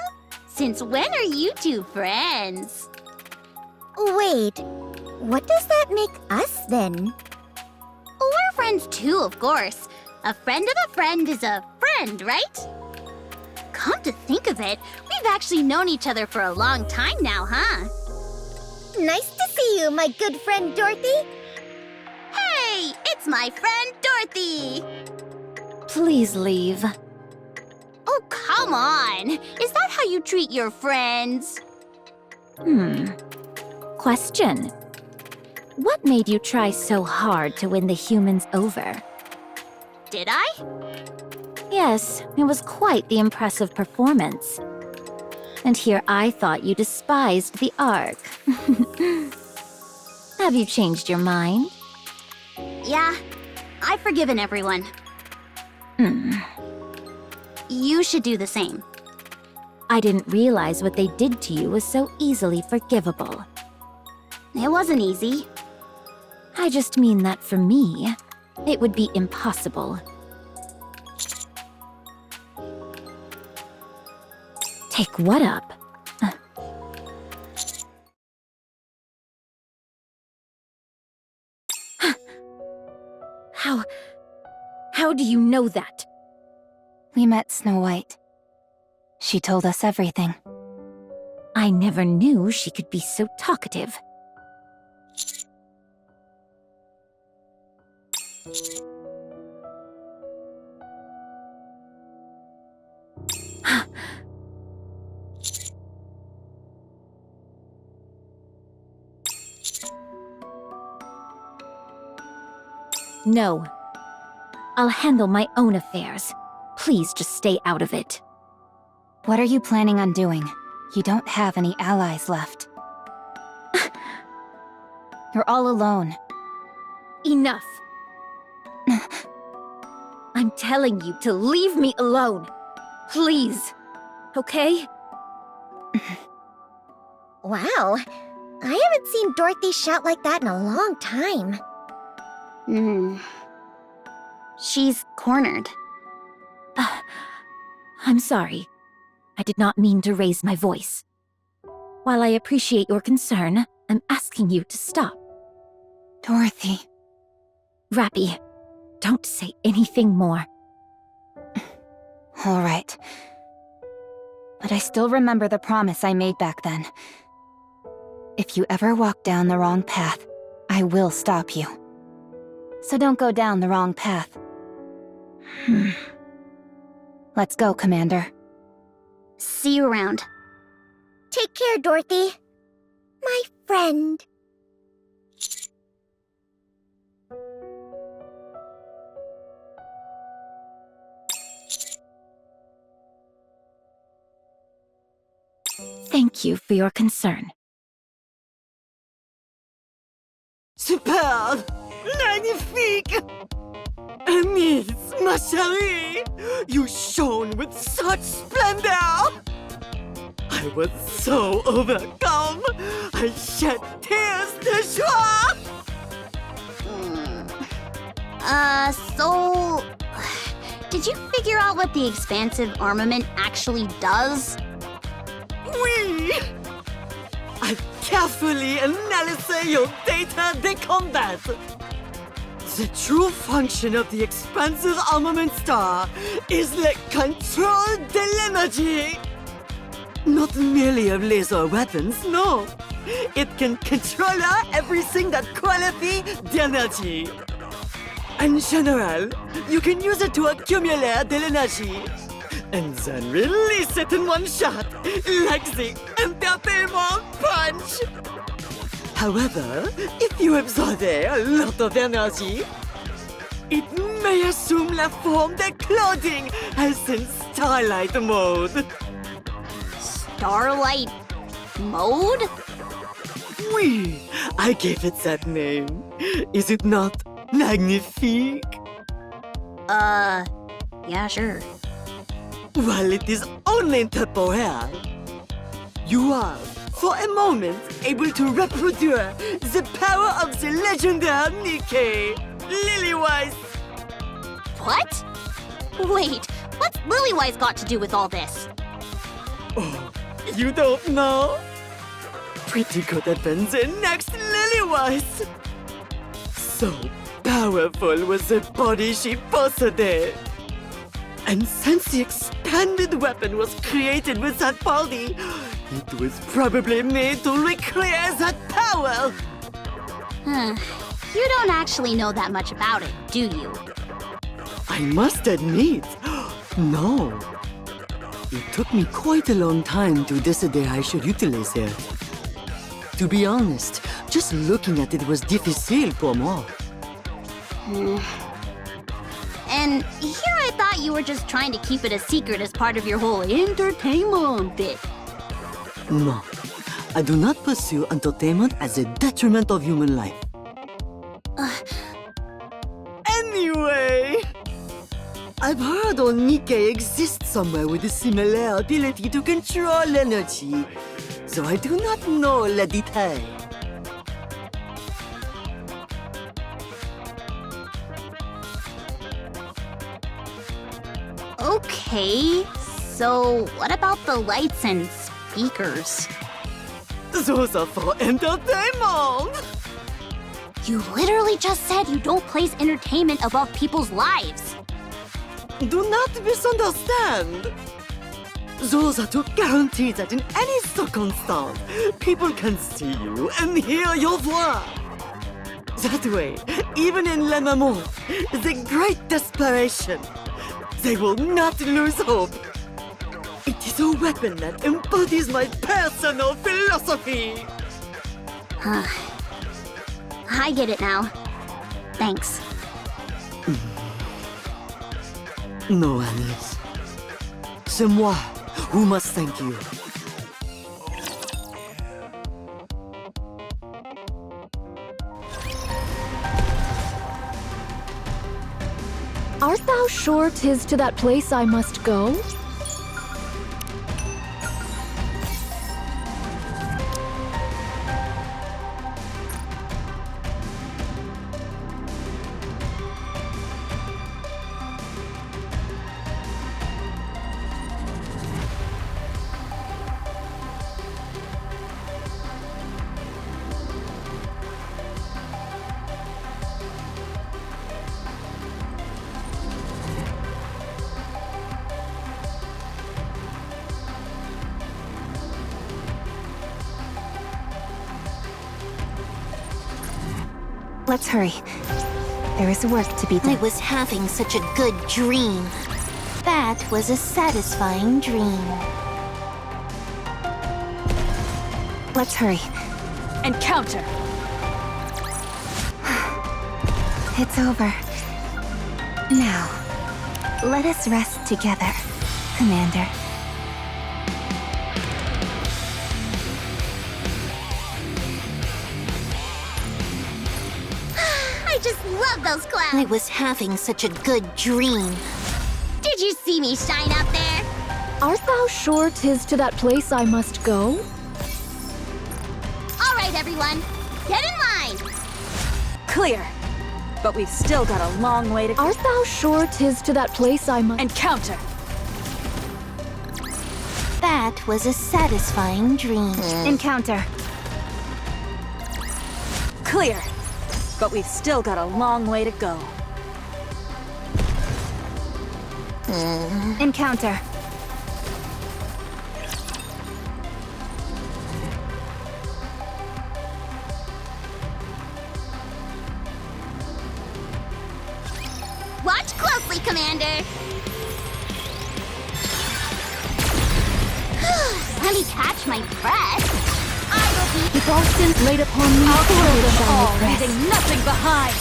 Since when are you two friends? Wait, what does that make us then? We're friends too, of course. A friend of a friend is a friend, right? Come to think of it, we've actually known each other for a long time now, huh? Nice to see you, my good friend Dorothy. Hey, it's my friend Dorothy. Please leave. Oh, come on. Is that how you treat your friends? Question. What made you try so hard to win the humans over? Did I? Yes, it was quite the impressive performance. And here I thought you despised the Ark. Have you changed your mind? Yeah, I've forgiven everyone. You should do the same. I didn't realize what they did to you was so easily forgivable. It wasn't easy. I just mean that for me, it would be impossible. Take what up? How do you know that? We met Snow White. She told us everything. I never knew she could be so talkative. No. I'll handle my own affairs. Please just stay out of it. What are you planning on doing? You don't have any allies left. You're all alone. Enough. I'm telling you to leave me alone. Please. Okay? Wow, I haven't seen Dorothy shout like that in a long time. She's cornered. I'm sorry. I did not mean to raise my voice. While I appreciate your concern, I'm asking you to stop. Dorothy. Rappy, don't say anything more. All right. But I still remember the promise I made back then. If you ever walk down the wrong path, I will stop you. So don't go down the wrong path. Let's go, Commander. See you around. Take care, Dorothy. My friend. Thank you for your concern. Superbe! Magnifique! Amis, ma chérie! You shone with such splendor! I was so overcome! I shed tears de joie! So... Did you figure out what the expansive armament actually does? Oui! I carefully analyzed your data de combat. The true function of the expansive armament star is the control de l'energy. Not merely of laser weapons, no. It can control everything that qualifies the energy. In general, you can use it to accumulate the energy and then release it in one shot, like the entertainment punch. However, if you absorb a lot of energy, it may assume la forme de clothing as in Starlight mode. Starlight mode? Oui, I gave it that name. Is it not magnifique? Yeah, sure. Well, it is only temporary. You are, for a moment, able to reproduce the power of the legendary Nikke, Lily-wise. What? Wait, what's Lily-wise got to do with all this? Oh, you don't know? Pretty could have been the next Lily-wise. So powerful was the body she possessed. And since the expanded weapon was created with that body, it was probably made to recreate that power. You don't actually know that much about it, do you? I must admit, no. It took me quite a long time to decide I should utilize it. To be honest, just looking at it was difficile pour moi. And here I thought you were just trying to keep it a secret as part of your whole entertainment bit. No, I do not pursue entertainment as a detriment of human life. Anyway, I've heard Nikke exists somewhere with a similar ability to control energy, so I do not know le detail. Okay, so what about the lights and speakers? Those are for entertainment! You literally just said you don't place entertainment above people's lives. Do not misunderstand. Those are to guarantee that in any circumstance, people can see you and hear your voix. That way, even in le moment, the great desperation, they will not lose hope. It is a weapon that embodies my personal philosophy. I get it now. Thanks. No, Alice. C'est moi who must thank you. Art thou sure 'tis to that place I must go? Let's hurry. There is work to be done. I was having such a good dream. That was a satisfying dream. Let's hurry. Encounter! It's over. Now, let us rest together, Commander. just love those clouds! I was having such a good dream. Did you see me shine out there? Art thou sure 'tis to that place I must go? All right, everyone, get in line! Clear. But we've still got a long way to go. Art thou sure 'tis to that place I must— Encounter! That was a satisfying dream. Encounter. Clear. But we've still got a long way to go. Encounter. Watch closely, Commander! Let me catch my breath. I will be— If all sins laid upon me, I'll kill them shall all, repress. leaving nothing behind!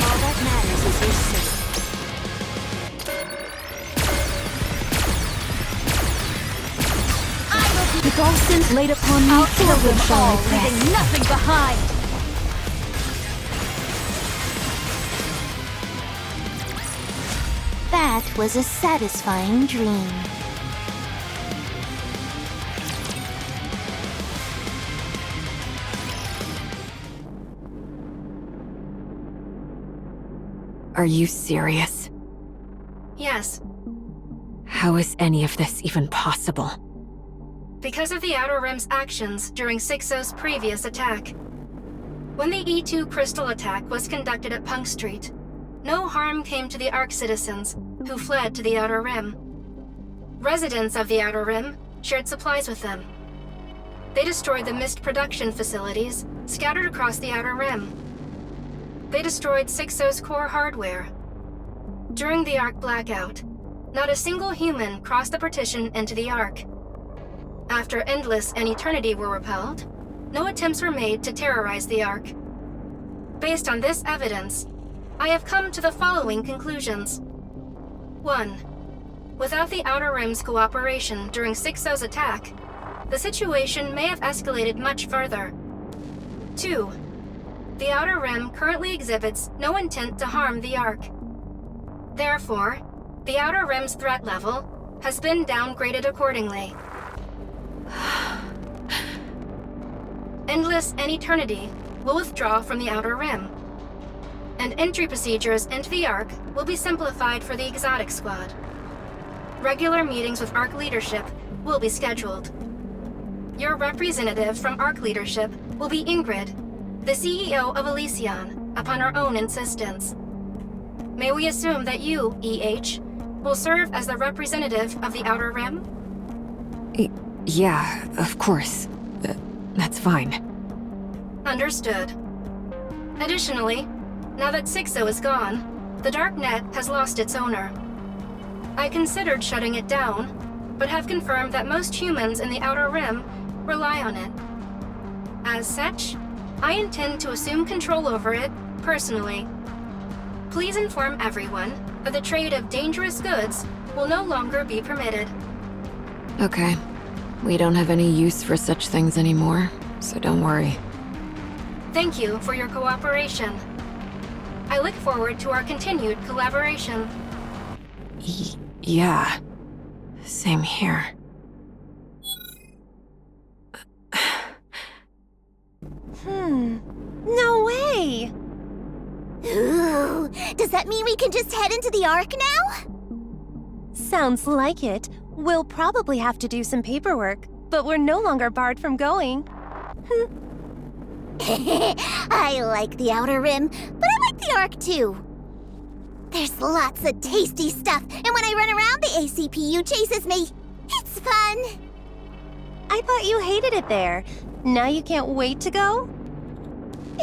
All that matters is your safe. I will be— If all sins laid upon me, I'll kill them shall all, repress. leaving nothing behind! That was a satisfying dream. Are you serious? Yes, How is any of this even possible? because of the Outer Rim's actions during 6-0's previous attack. When the E2 crystal attack was conducted at Punk Street, no harm came to the Ark citizens, who fled to the Outer Rim. Residents of the Outer Rim shared supplies with them. They destroyed the mist production facilities scattered across the Outer Rim. They destroyed 6-0's core hardware. During the Ark blackout, not a single human crossed the partition into the Ark. After Endless and Eternity were repelled, no attempts were made to terrorize the Ark. Based on this evidence, I have come to the following conclusions. 1. Without the Outer Rim's cooperation during 6-0's attack, the situation may have escalated much further. 2. The Outer Rim currently exhibits no intent to harm the Ark. Therefore, the Outer Rim's threat level has been downgraded accordingly. Endless and Eternity will withdraw from the Outer Rim, and entry procedures into the Ark will be simplified for the Exotic Squad. Regular meetings with Ark leadership will be scheduled. Your representative from Ark leadership will be Ingrid, the CEO of Elysion, upon her own insistence. May we assume that you, EH, will serve as the representative of the Outer Rim? Yeah, of course. That's fine. Understood. Additionally, now that 6-0 is gone, the Darknet has lost its owner. I considered shutting it down, but have confirmed that most humans in the Outer Rim rely on it. As such, I intend to assume control over it personally. Please inform everyone that the trade of dangerous goods will no longer be permitted. Okay. We don't have any use for such things anymore, so don't worry. Thank you for your cooperation. I look forward to our continued collaboration. Yeah. Same here. No way! Ooh, does that mean we can just head into the Ark now? Sounds like it. We'll probably have to do some paperwork, but we're no longer barred from going. I like the Outer Rim, but I like the Ark too. There's lots of tasty stuff, and when I run around, the ACPU chases me. It's fun. I thought you hated it there. Now you can't wait to go?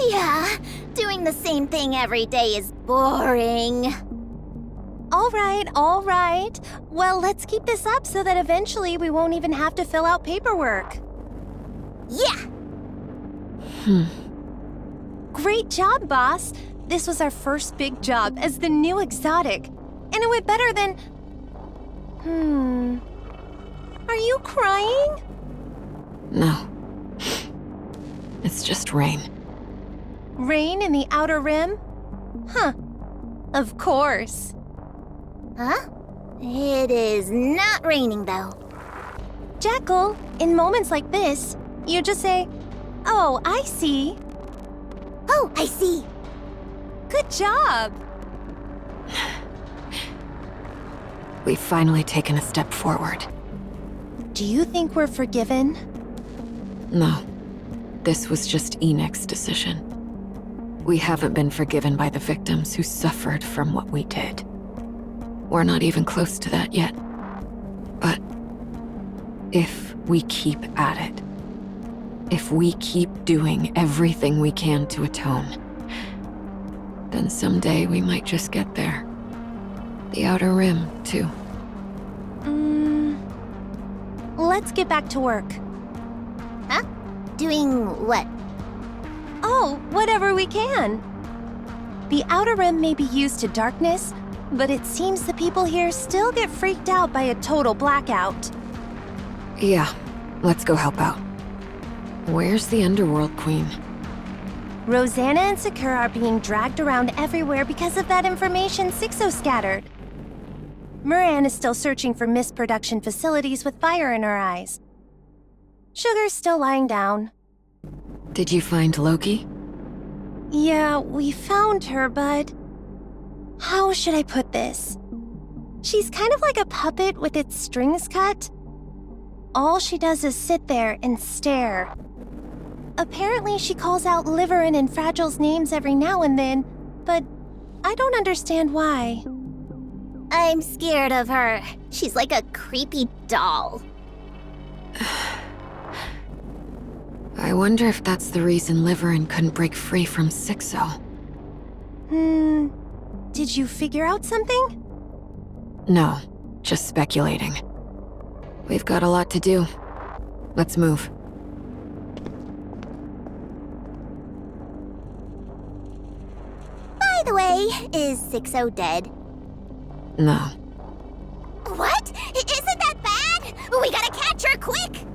Yeah, doing the same thing every day is boring. All right. Well, let's keep this up so that eventually we won't even have to fill out paperwork. Yeah! Great job, boss. This was our first big job as the new exotic. And it went better than... Are you crying? No. It's just rain. Rain in the Outer Rim? Huh. Of course. Huh? It is not raining, though. Jackal, in moments like this, you just say, "Oh, I see." Oh, I see. Good job. We've finally taken a step forward. Do you think we're forgiven? No. This was just Enek's decision. We haven't been forgiven by the victims who suffered from what we did. We're not even close to that yet. But if we keep at it, if we keep doing everything we can to atone, then someday we might just get there. The Outer Rim, too. Let's get back to work. Huh? Doing what? Oh, whatever we can. The Outer Rim may be used to darkness, but it seems the people here still get freaked out by a total blackout. Yeah, let's go help out. Where's the Underworld Queen? Rosanna and Sakura are being dragged around everywhere because of that information Sixo scattered. Moran is still searching for mist production facilities with fire in her eyes. Sugar's still lying down. Did you find Loki? Yeah, we found her, but... how should I put this? She's kind of like a puppet with its strings cut. All she does is sit there and stare. Apparently she calls out Liverin and Fragile's names every now and then, but I don't understand why. I'm scared of her. She's like a creepy doll. I wonder if that's the reason Liverin couldn't break free from Sixo. Did you figure out something? No, just speculating. We've got a lot to do. Let's move. By the way, is Sixo dead? No. What? Isn't that bad? We gotta catch her quick!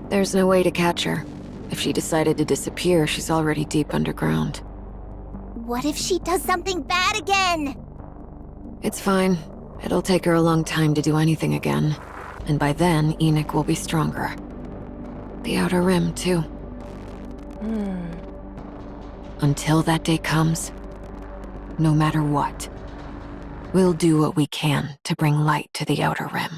There's no way to catch her. If she decided to disappear, she's already deep underground. What if she does something bad again? It's fine. It'll take her a long time to do anything again. And by then, Enek will be stronger. The Outer Rim, too. Until that day comes, no matter what, we'll do what we can to bring light to the Outer Rim.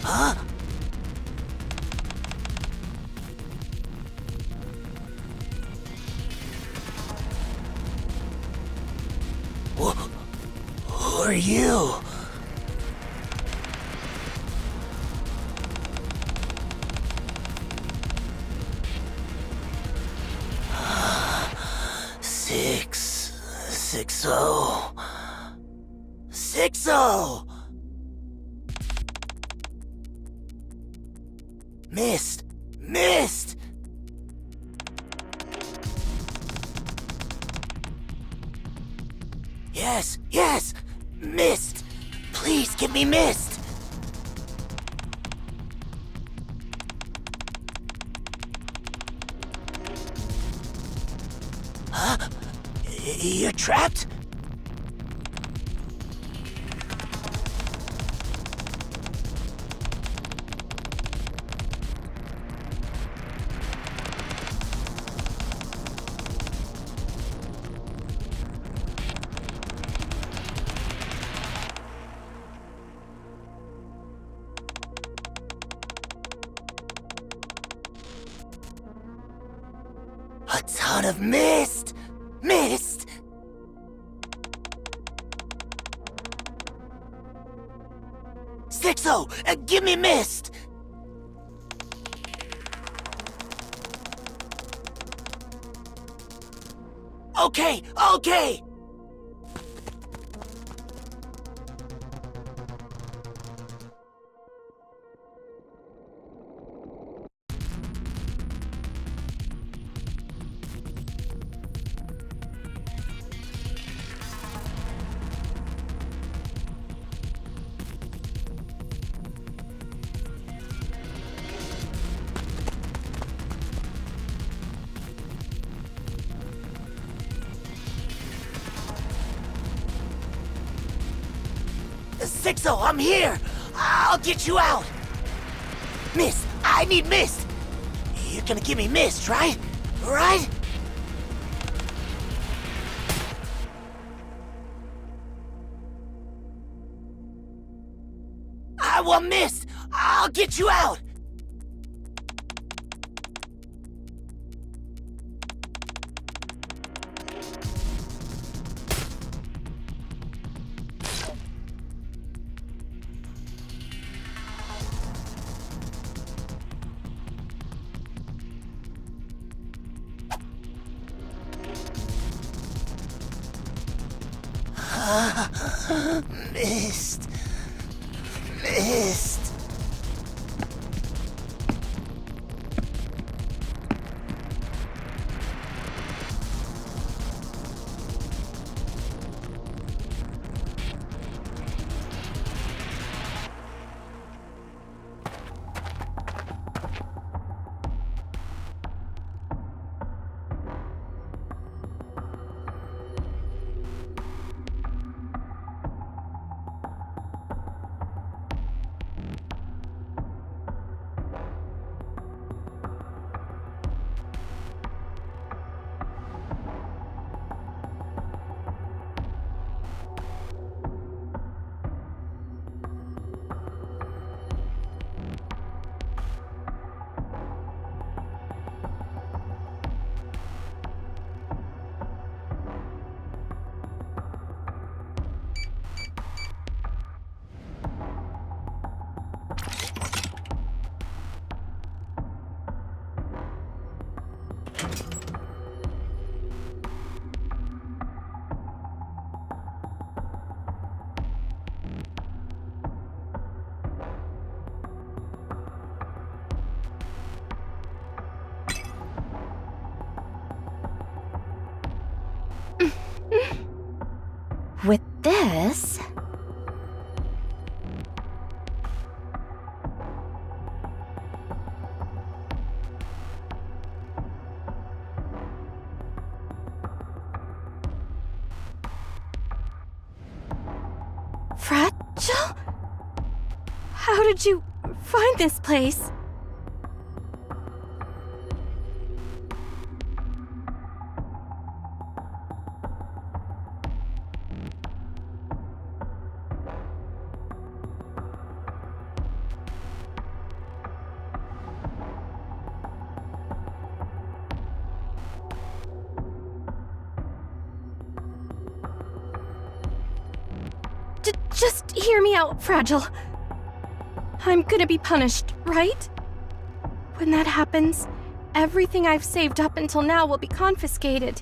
Huh? Who are you? Sixo. Mist! Mist! Yes, yes! Mist! Please give me mist! Huh? You're trapped? A ton of mist! Mist! Sixo, give me mist! Okay, okay! Sixo, I'm here! I'll get you out! Mist! I need mist! You're gonna give me mist, right? Right? I want mist! I'll get you out! Mist. Mist. With this... Fragile? How did you find this place? Just hear me out, Fragile. I'm gonna be punished, right? When that happens, everything I've saved up until now will be confiscated,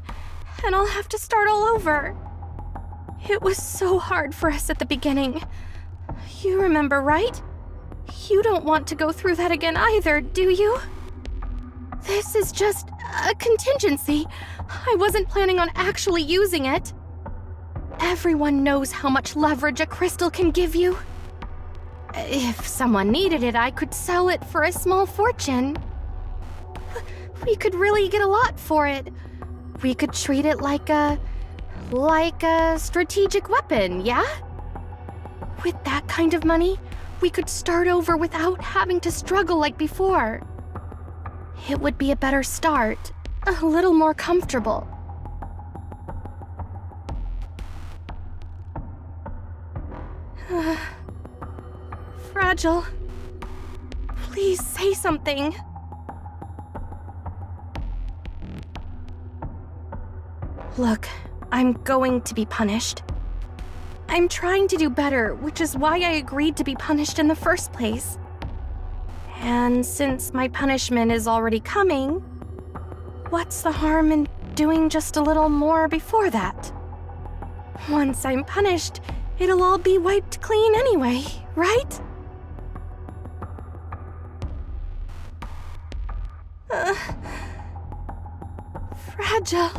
and I'll have to start all over. It was so hard for us at the beginning. You remember, right? You don't want to go through that again either, do you? This is just a contingency. I wasn't planning on actually using it. Everyone knows how much leverage a crystal can give you. If someone needed it, I could sell it for a small fortune. We could really get a lot for it. We could treat it like a strategic weapon, yeah? With that kind of money, we could start over without having to struggle like before. It would be a better start, a little more comfortable. Fragile. Please say something. Look, I'm going to be punished. I'm trying to do better, which is why I agreed to be punished in the first place. And since my punishment is already coming, what's the harm in doing just a little more before that? Once I'm punished, it'll all be wiped clean anyway, right? Fragile.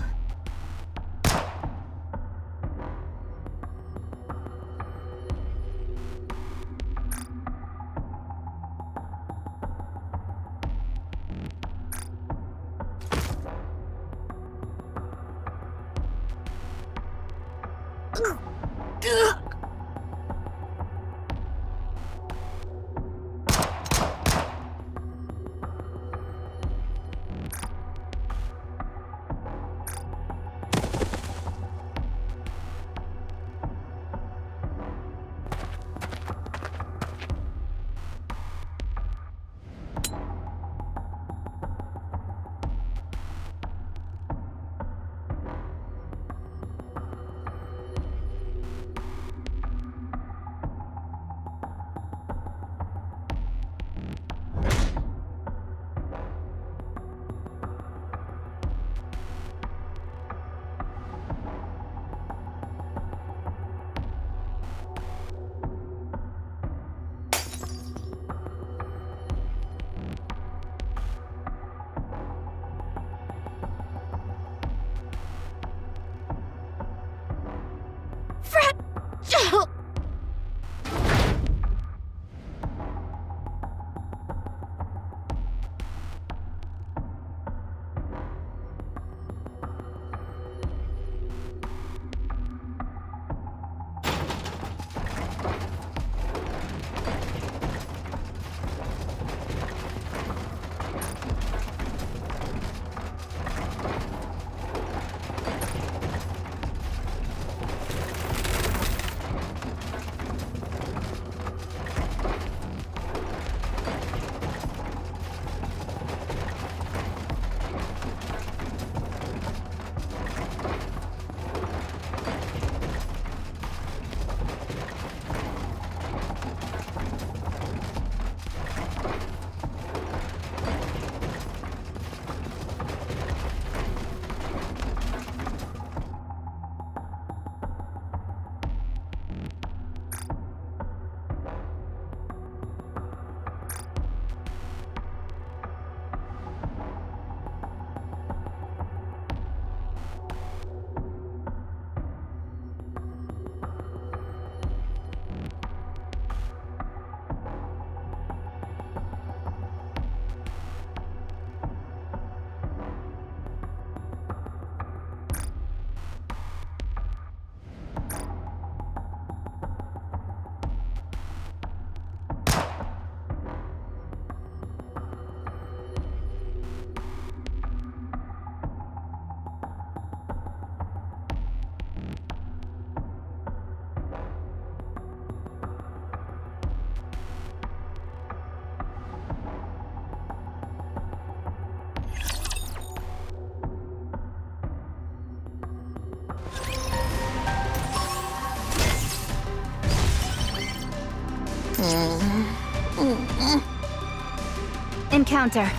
Encounter.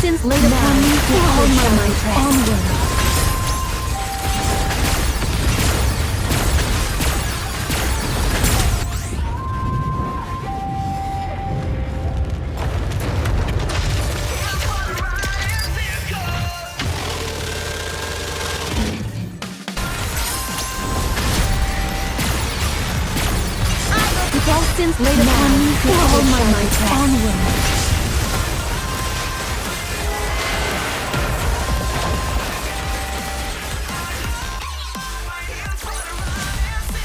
sins laid upon me, all my might onward. All sins laid upon me, all my might onward.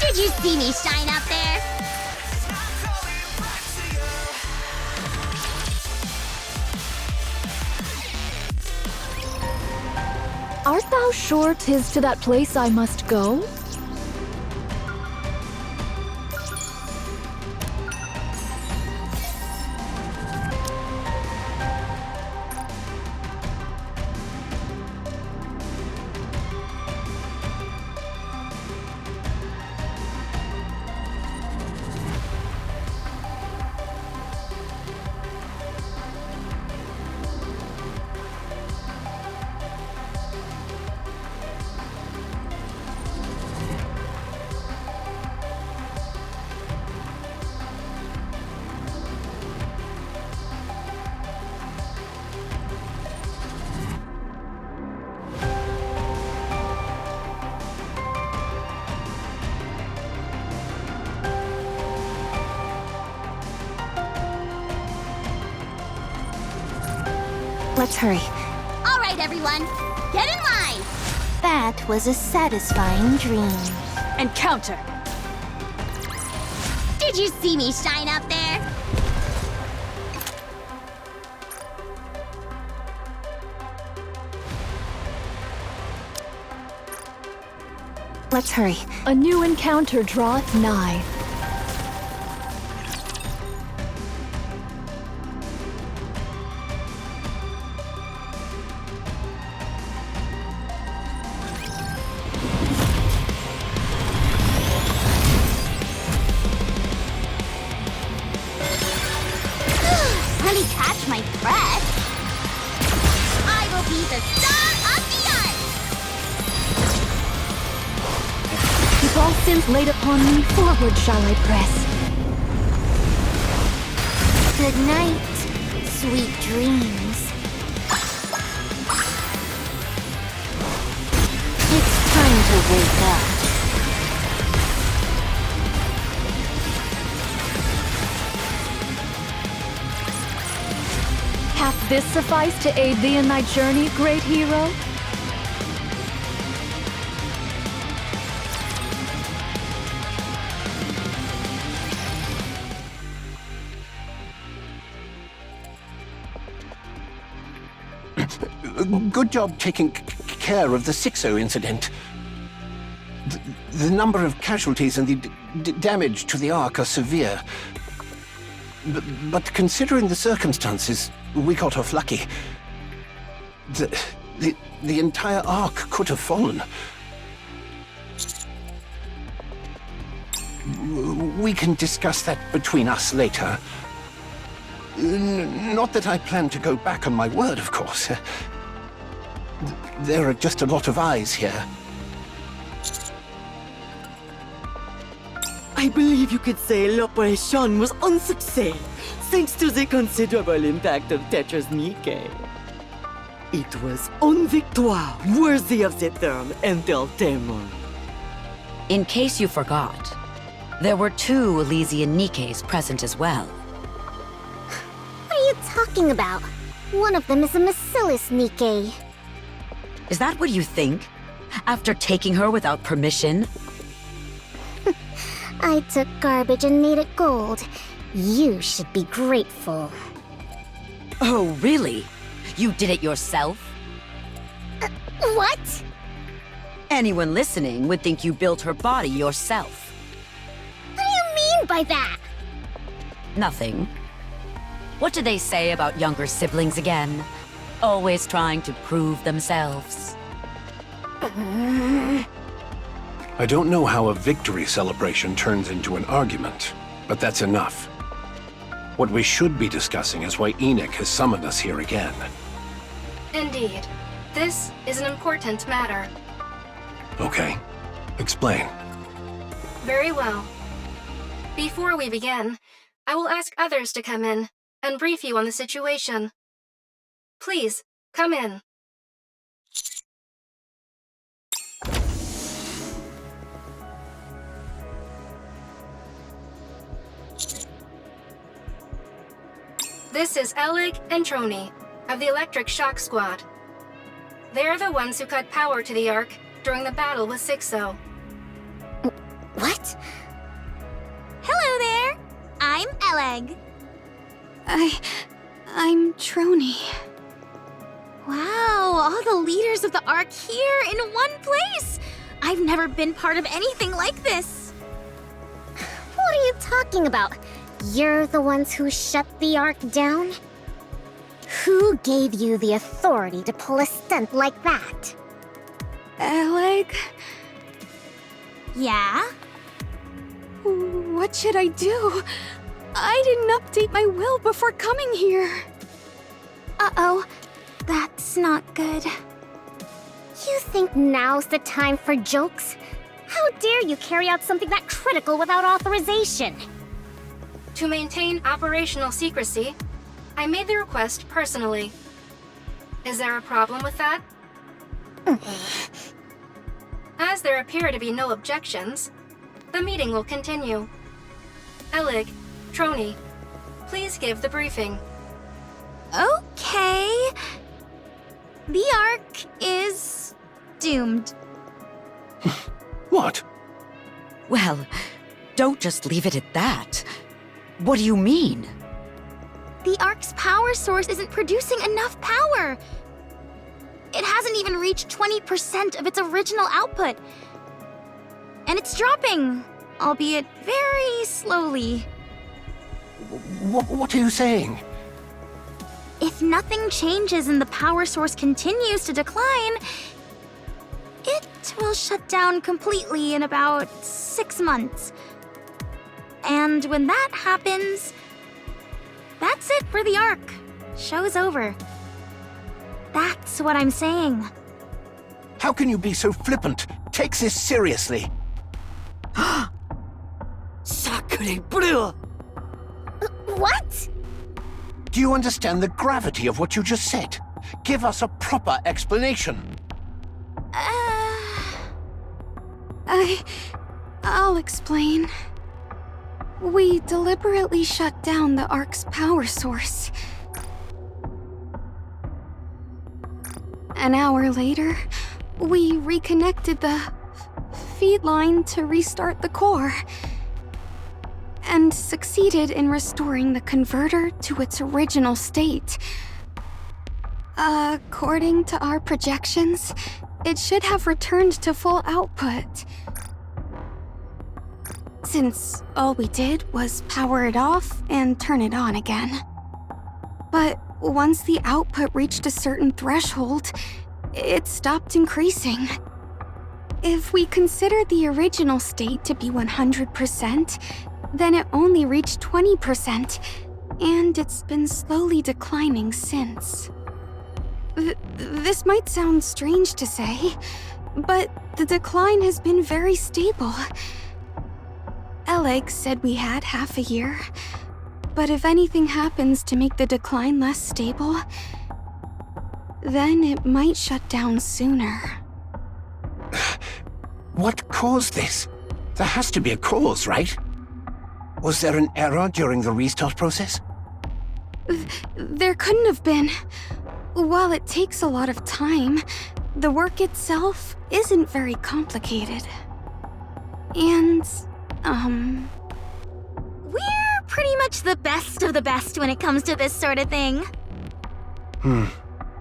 Did you see me shine up there? Art thou sure 'tis to that place I must go? Let's hurry. All right, everyone, get in line. That was a satisfying dream. Encounter! Did you see me shine up there? Let's hurry. A new encounter draweth nigh. Let me catch my breath. I will be the star of the art. With all sins laid upon me, forward shall I press. Good night, sweet dreams. It's time to wake up. Hath this sufficed to aid thee in thy journey, great hero? Good job taking care of the Sixo incident. The number of casualties and the damage to the Ark are severe. But considering the circumstances, we got off lucky. The entire Ark could have fallen. We can discuss that between us later. Not that I plan to go back on my word, of course. There are just a lot of eyes here. I believe you could say l'operation was un succès, thanks to the considerable impact of Tetra's Nikke. It was une victoire worthy of the term entertainment. In case you forgot, there were 2 Elysian Nikkes present as well. What are you talking about? One of them is a Bacillus Nikke. Is that what you think? After taking her without permission? I took garbage and made it gold. You should be grateful. Oh, really? You did it yourself? What? Anyone listening would think you built her body yourself. What do you mean by that? Nothing. What do they say about younger siblings again? Always trying to prove themselves. I don't know how a victory celebration turns into an argument, but that's enough. What we should be discussing is why Enoch has summoned us here again. Indeed. This is an important matter. Okay. Explain. Very well. Before we begin, I will ask others to come in and brief you on the situation. Please, come in. This is Elig and Trony of the Electric Shock Squad. They're the ones who cut power to the Ark during the battle with Sixo. What? Hello there! I'm Eleg. I'm Trony. Wow, all the leaders of the Ark here in one place! I've never been part of anything like this. What are you talking about? You're the ones who shut the Ark down? Who gave you the authority to pull a stunt like that? Eleg? Yeah? What should I do? I didn't update my will before coming here. Uh-oh. That's not good. You think now's the time for jokes? How dare you carry out something that critical without authorization? To maintain operational secrecy, I made the request personally. Is there a problem with that? As there appear to be no objections, the meeting will continue. Elig, Trony, please give the briefing. Okay. The Ark is doomed. What? Well, don't just leave it at that. What do you mean? The Ark's power source isn't producing enough power. It hasn't even reached 20% of its original output. And it's dropping, albeit very slowly. What are you saying? If nothing changes and the power source continues to decline, it will shut down completely in about 6 months. And when that happens, that's it for the Ark. Show's over. That's what I'm saying. How can you be so flippant? Take this seriously. Sacré bleu! What? Do you understand the gravity of what you just said? Give us a proper explanation. I'll explain. We deliberately shut down the Ark's power source. An hour later, we reconnected the feed line to restart the core, and succeeded in restoring the converter to its original state. According to our projections, it should have returned to full output. Since all we did was power it off and turn it on again. But once the output reached a certain threshold, it stopped increasing. If we consider the original state to be 100%, then it only reached 20%, and it's been slowly declining since. This might sound strange to say, but the decline has been very stable. Elig said we had half a year, but if anything happens to make the decline less stable, then it might shut down sooner. What caused this? There has to be a cause, right? Was there an error during the restart process? There couldn't have been. While it takes a lot of time, the work itself isn't very complicated. And, We're pretty much the best of the best when it comes to this sort of thing.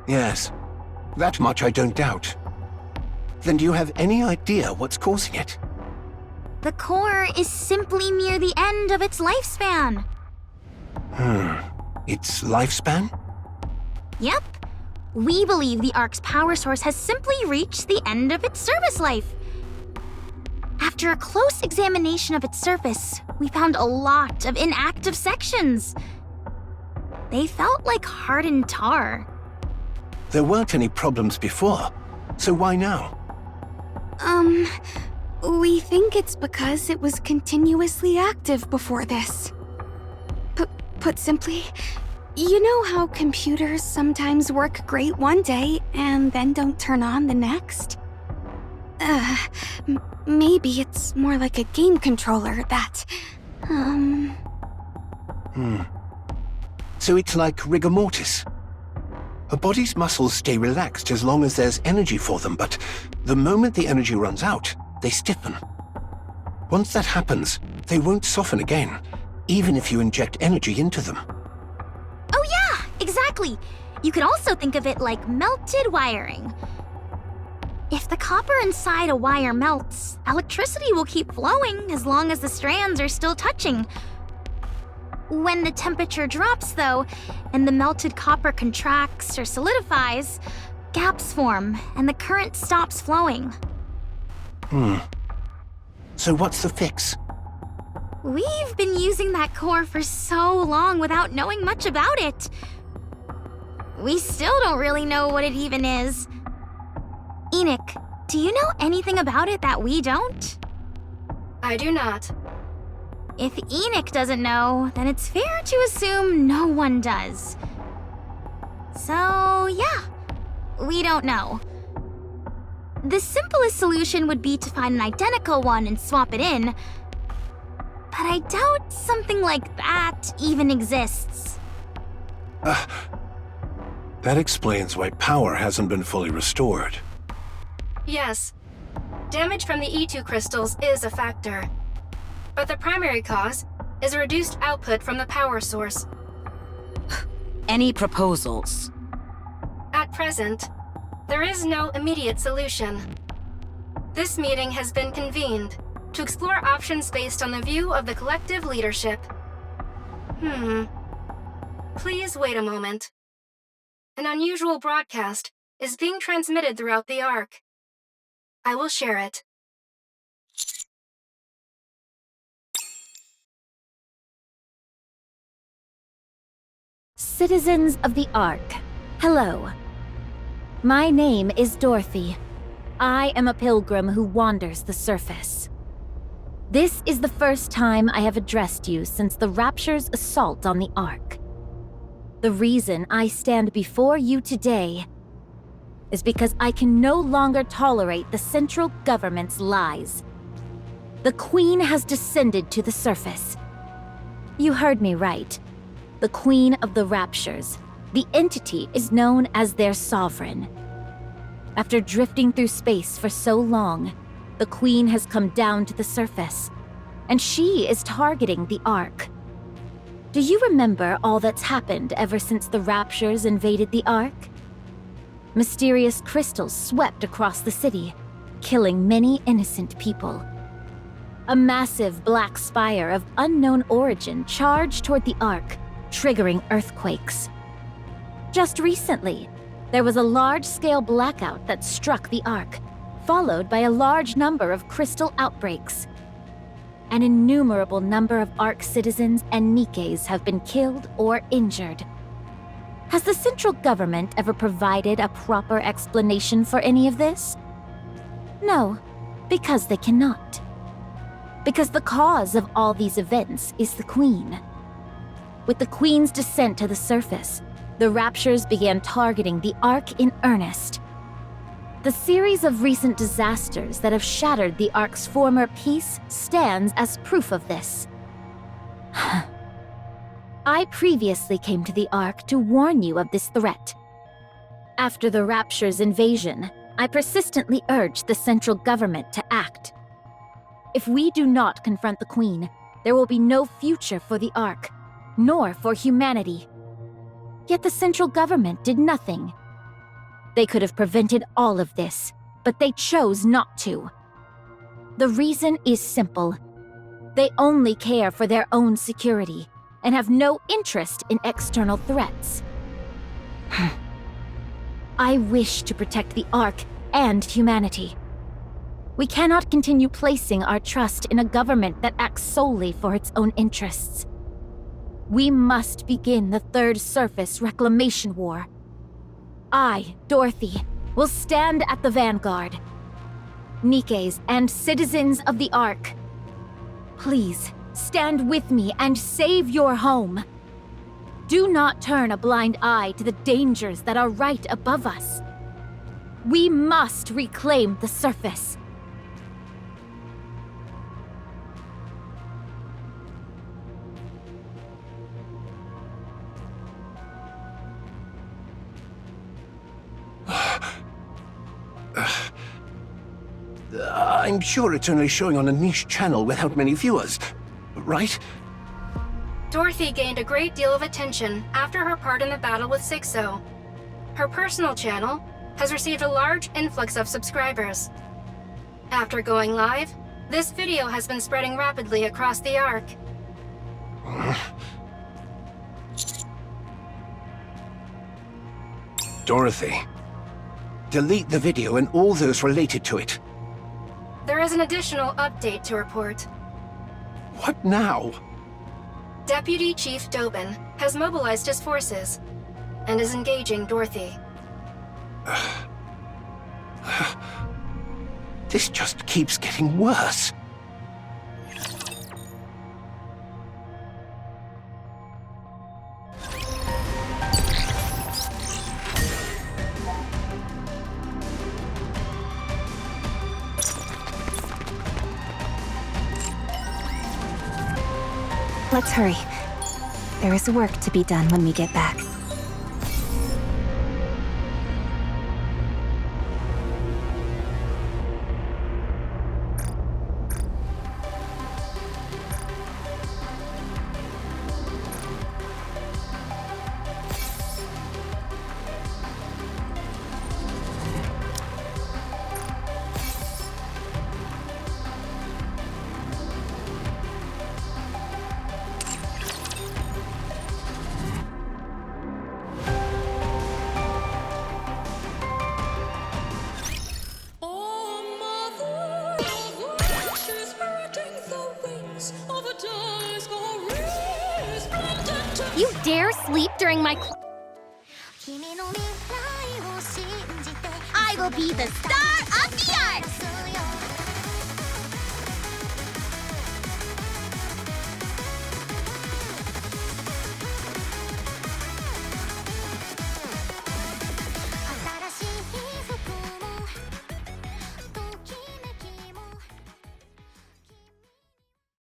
Yes. That much I don't doubt. Then do you have any idea what's causing it? The core is simply near the end of its lifespan. Its lifespan? Yep. We believe the Ark's power source has simply reached the end of its service life. After a close examination of its surface, we found a lot of inactive sections. They felt like hardened tar. There weren't any problems before, so why now? We think it's because it was continuously active before this. Put simply, you know how computers sometimes work great one day and then don't turn on the next? Maybe it's more like a game controller that, So it's like rigor mortis. A body's muscles stay relaxed as long as there's energy for them, but the moment the energy runs out, they stiffen. Once that happens, they won't soften again, even if you inject energy into them. Oh yeah, exactly. You could also think of it like melted wiring. If the copper inside a wire melts, electricity will keep flowing as long as the strands are still touching. When the temperature drops, though, and the melted copper contracts or solidifies, gaps form and the current stops flowing. So what's the fix? We've been using that core for so long without knowing much about it. We still don't really know what it even is. Enoch, do you know anything about it that we don't? I do not. If Enoch doesn't know, then it's fair to assume no one does. So, yeah, we don't know. The simplest solution would be to find an identical one and swap it in, but I doubt something like that even exists. That explains why power hasn't been fully restored. Yes. Damage from the E2 crystals is a factor. But the primary cause is a reduced output from the power source. Any proposals? At present, there is no immediate solution. This meeting has been convened to explore options based on the view of the collective leadership. Please wait a moment. An unusual broadcast is being transmitted throughout the Ark. I will share it. Citizens of the Ark, hello. My name is Dorothy. I am a pilgrim who wanders the surface. This is the first time I have addressed you since the Rapture's assault on the Ark. The reason I stand before you today is because I can no longer tolerate the central government's lies. The Queen has descended to the surface. You heard me right. The Queen of the Raptures. The entity is known as their sovereign. After drifting through space for so long, the Queen has come down to the surface, and she is targeting the Ark. Do you remember all that's happened ever since the Raptures invaded the Ark? Mysterious crystals swept across the city, killing many innocent people. A massive black spire of unknown origin charged toward the Ark, triggering earthquakes. Just recently, there was a large-scale blackout that struck the Ark, followed by a large number of crystal outbreaks. An innumerable number of Ark citizens and Nikkes have been killed or injured. Has the central government ever provided a proper explanation for any of this? No, because they cannot. Because the cause of all these events is the Queen. With the Queen's descent to the surface, the Raptures began targeting the Ark in earnest. The series of recent disasters that have shattered the Ark's former peace stands as proof of this. I previously came to the Ark to warn you of this threat. After the Rapture's invasion, I persistently urged the central government to act. If we do not confront the Queen, there will be no future for the Ark, nor for humanity. Yet the central government did nothing. They could have prevented all of this, but they chose not to. The reason is simple. They only care for their own security and have no interest in external threats. I wish to protect the Ark and humanity. We cannot continue placing our trust in a government that acts solely for its own interests. We must begin the Third Surface Reclamation War. I, Dorothy, will stand at the vanguard. Nikke's and citizens of the Ark, please stand with me and save your home. Do not turn a blind eye to the dangers that are right above us. We must reclaim the surface. I'm sure it's only showing on a niche channel without many viewers, right? Dorothy gained a great deal of attention after her part in the battle with Sixo. Her personal channel has received a large influx of subscribers. After going live, this video has been spreading rapidly across the Ark. Dorothy, delete the video and all those related to it. There is an additional update to report. What now? Deputy Chief Dobin has mobilized his forces and is engaging Dorothy. This just keeps getting worse. Let's hurry. There is work to be done when we get back. You dare sleep during my I will be the star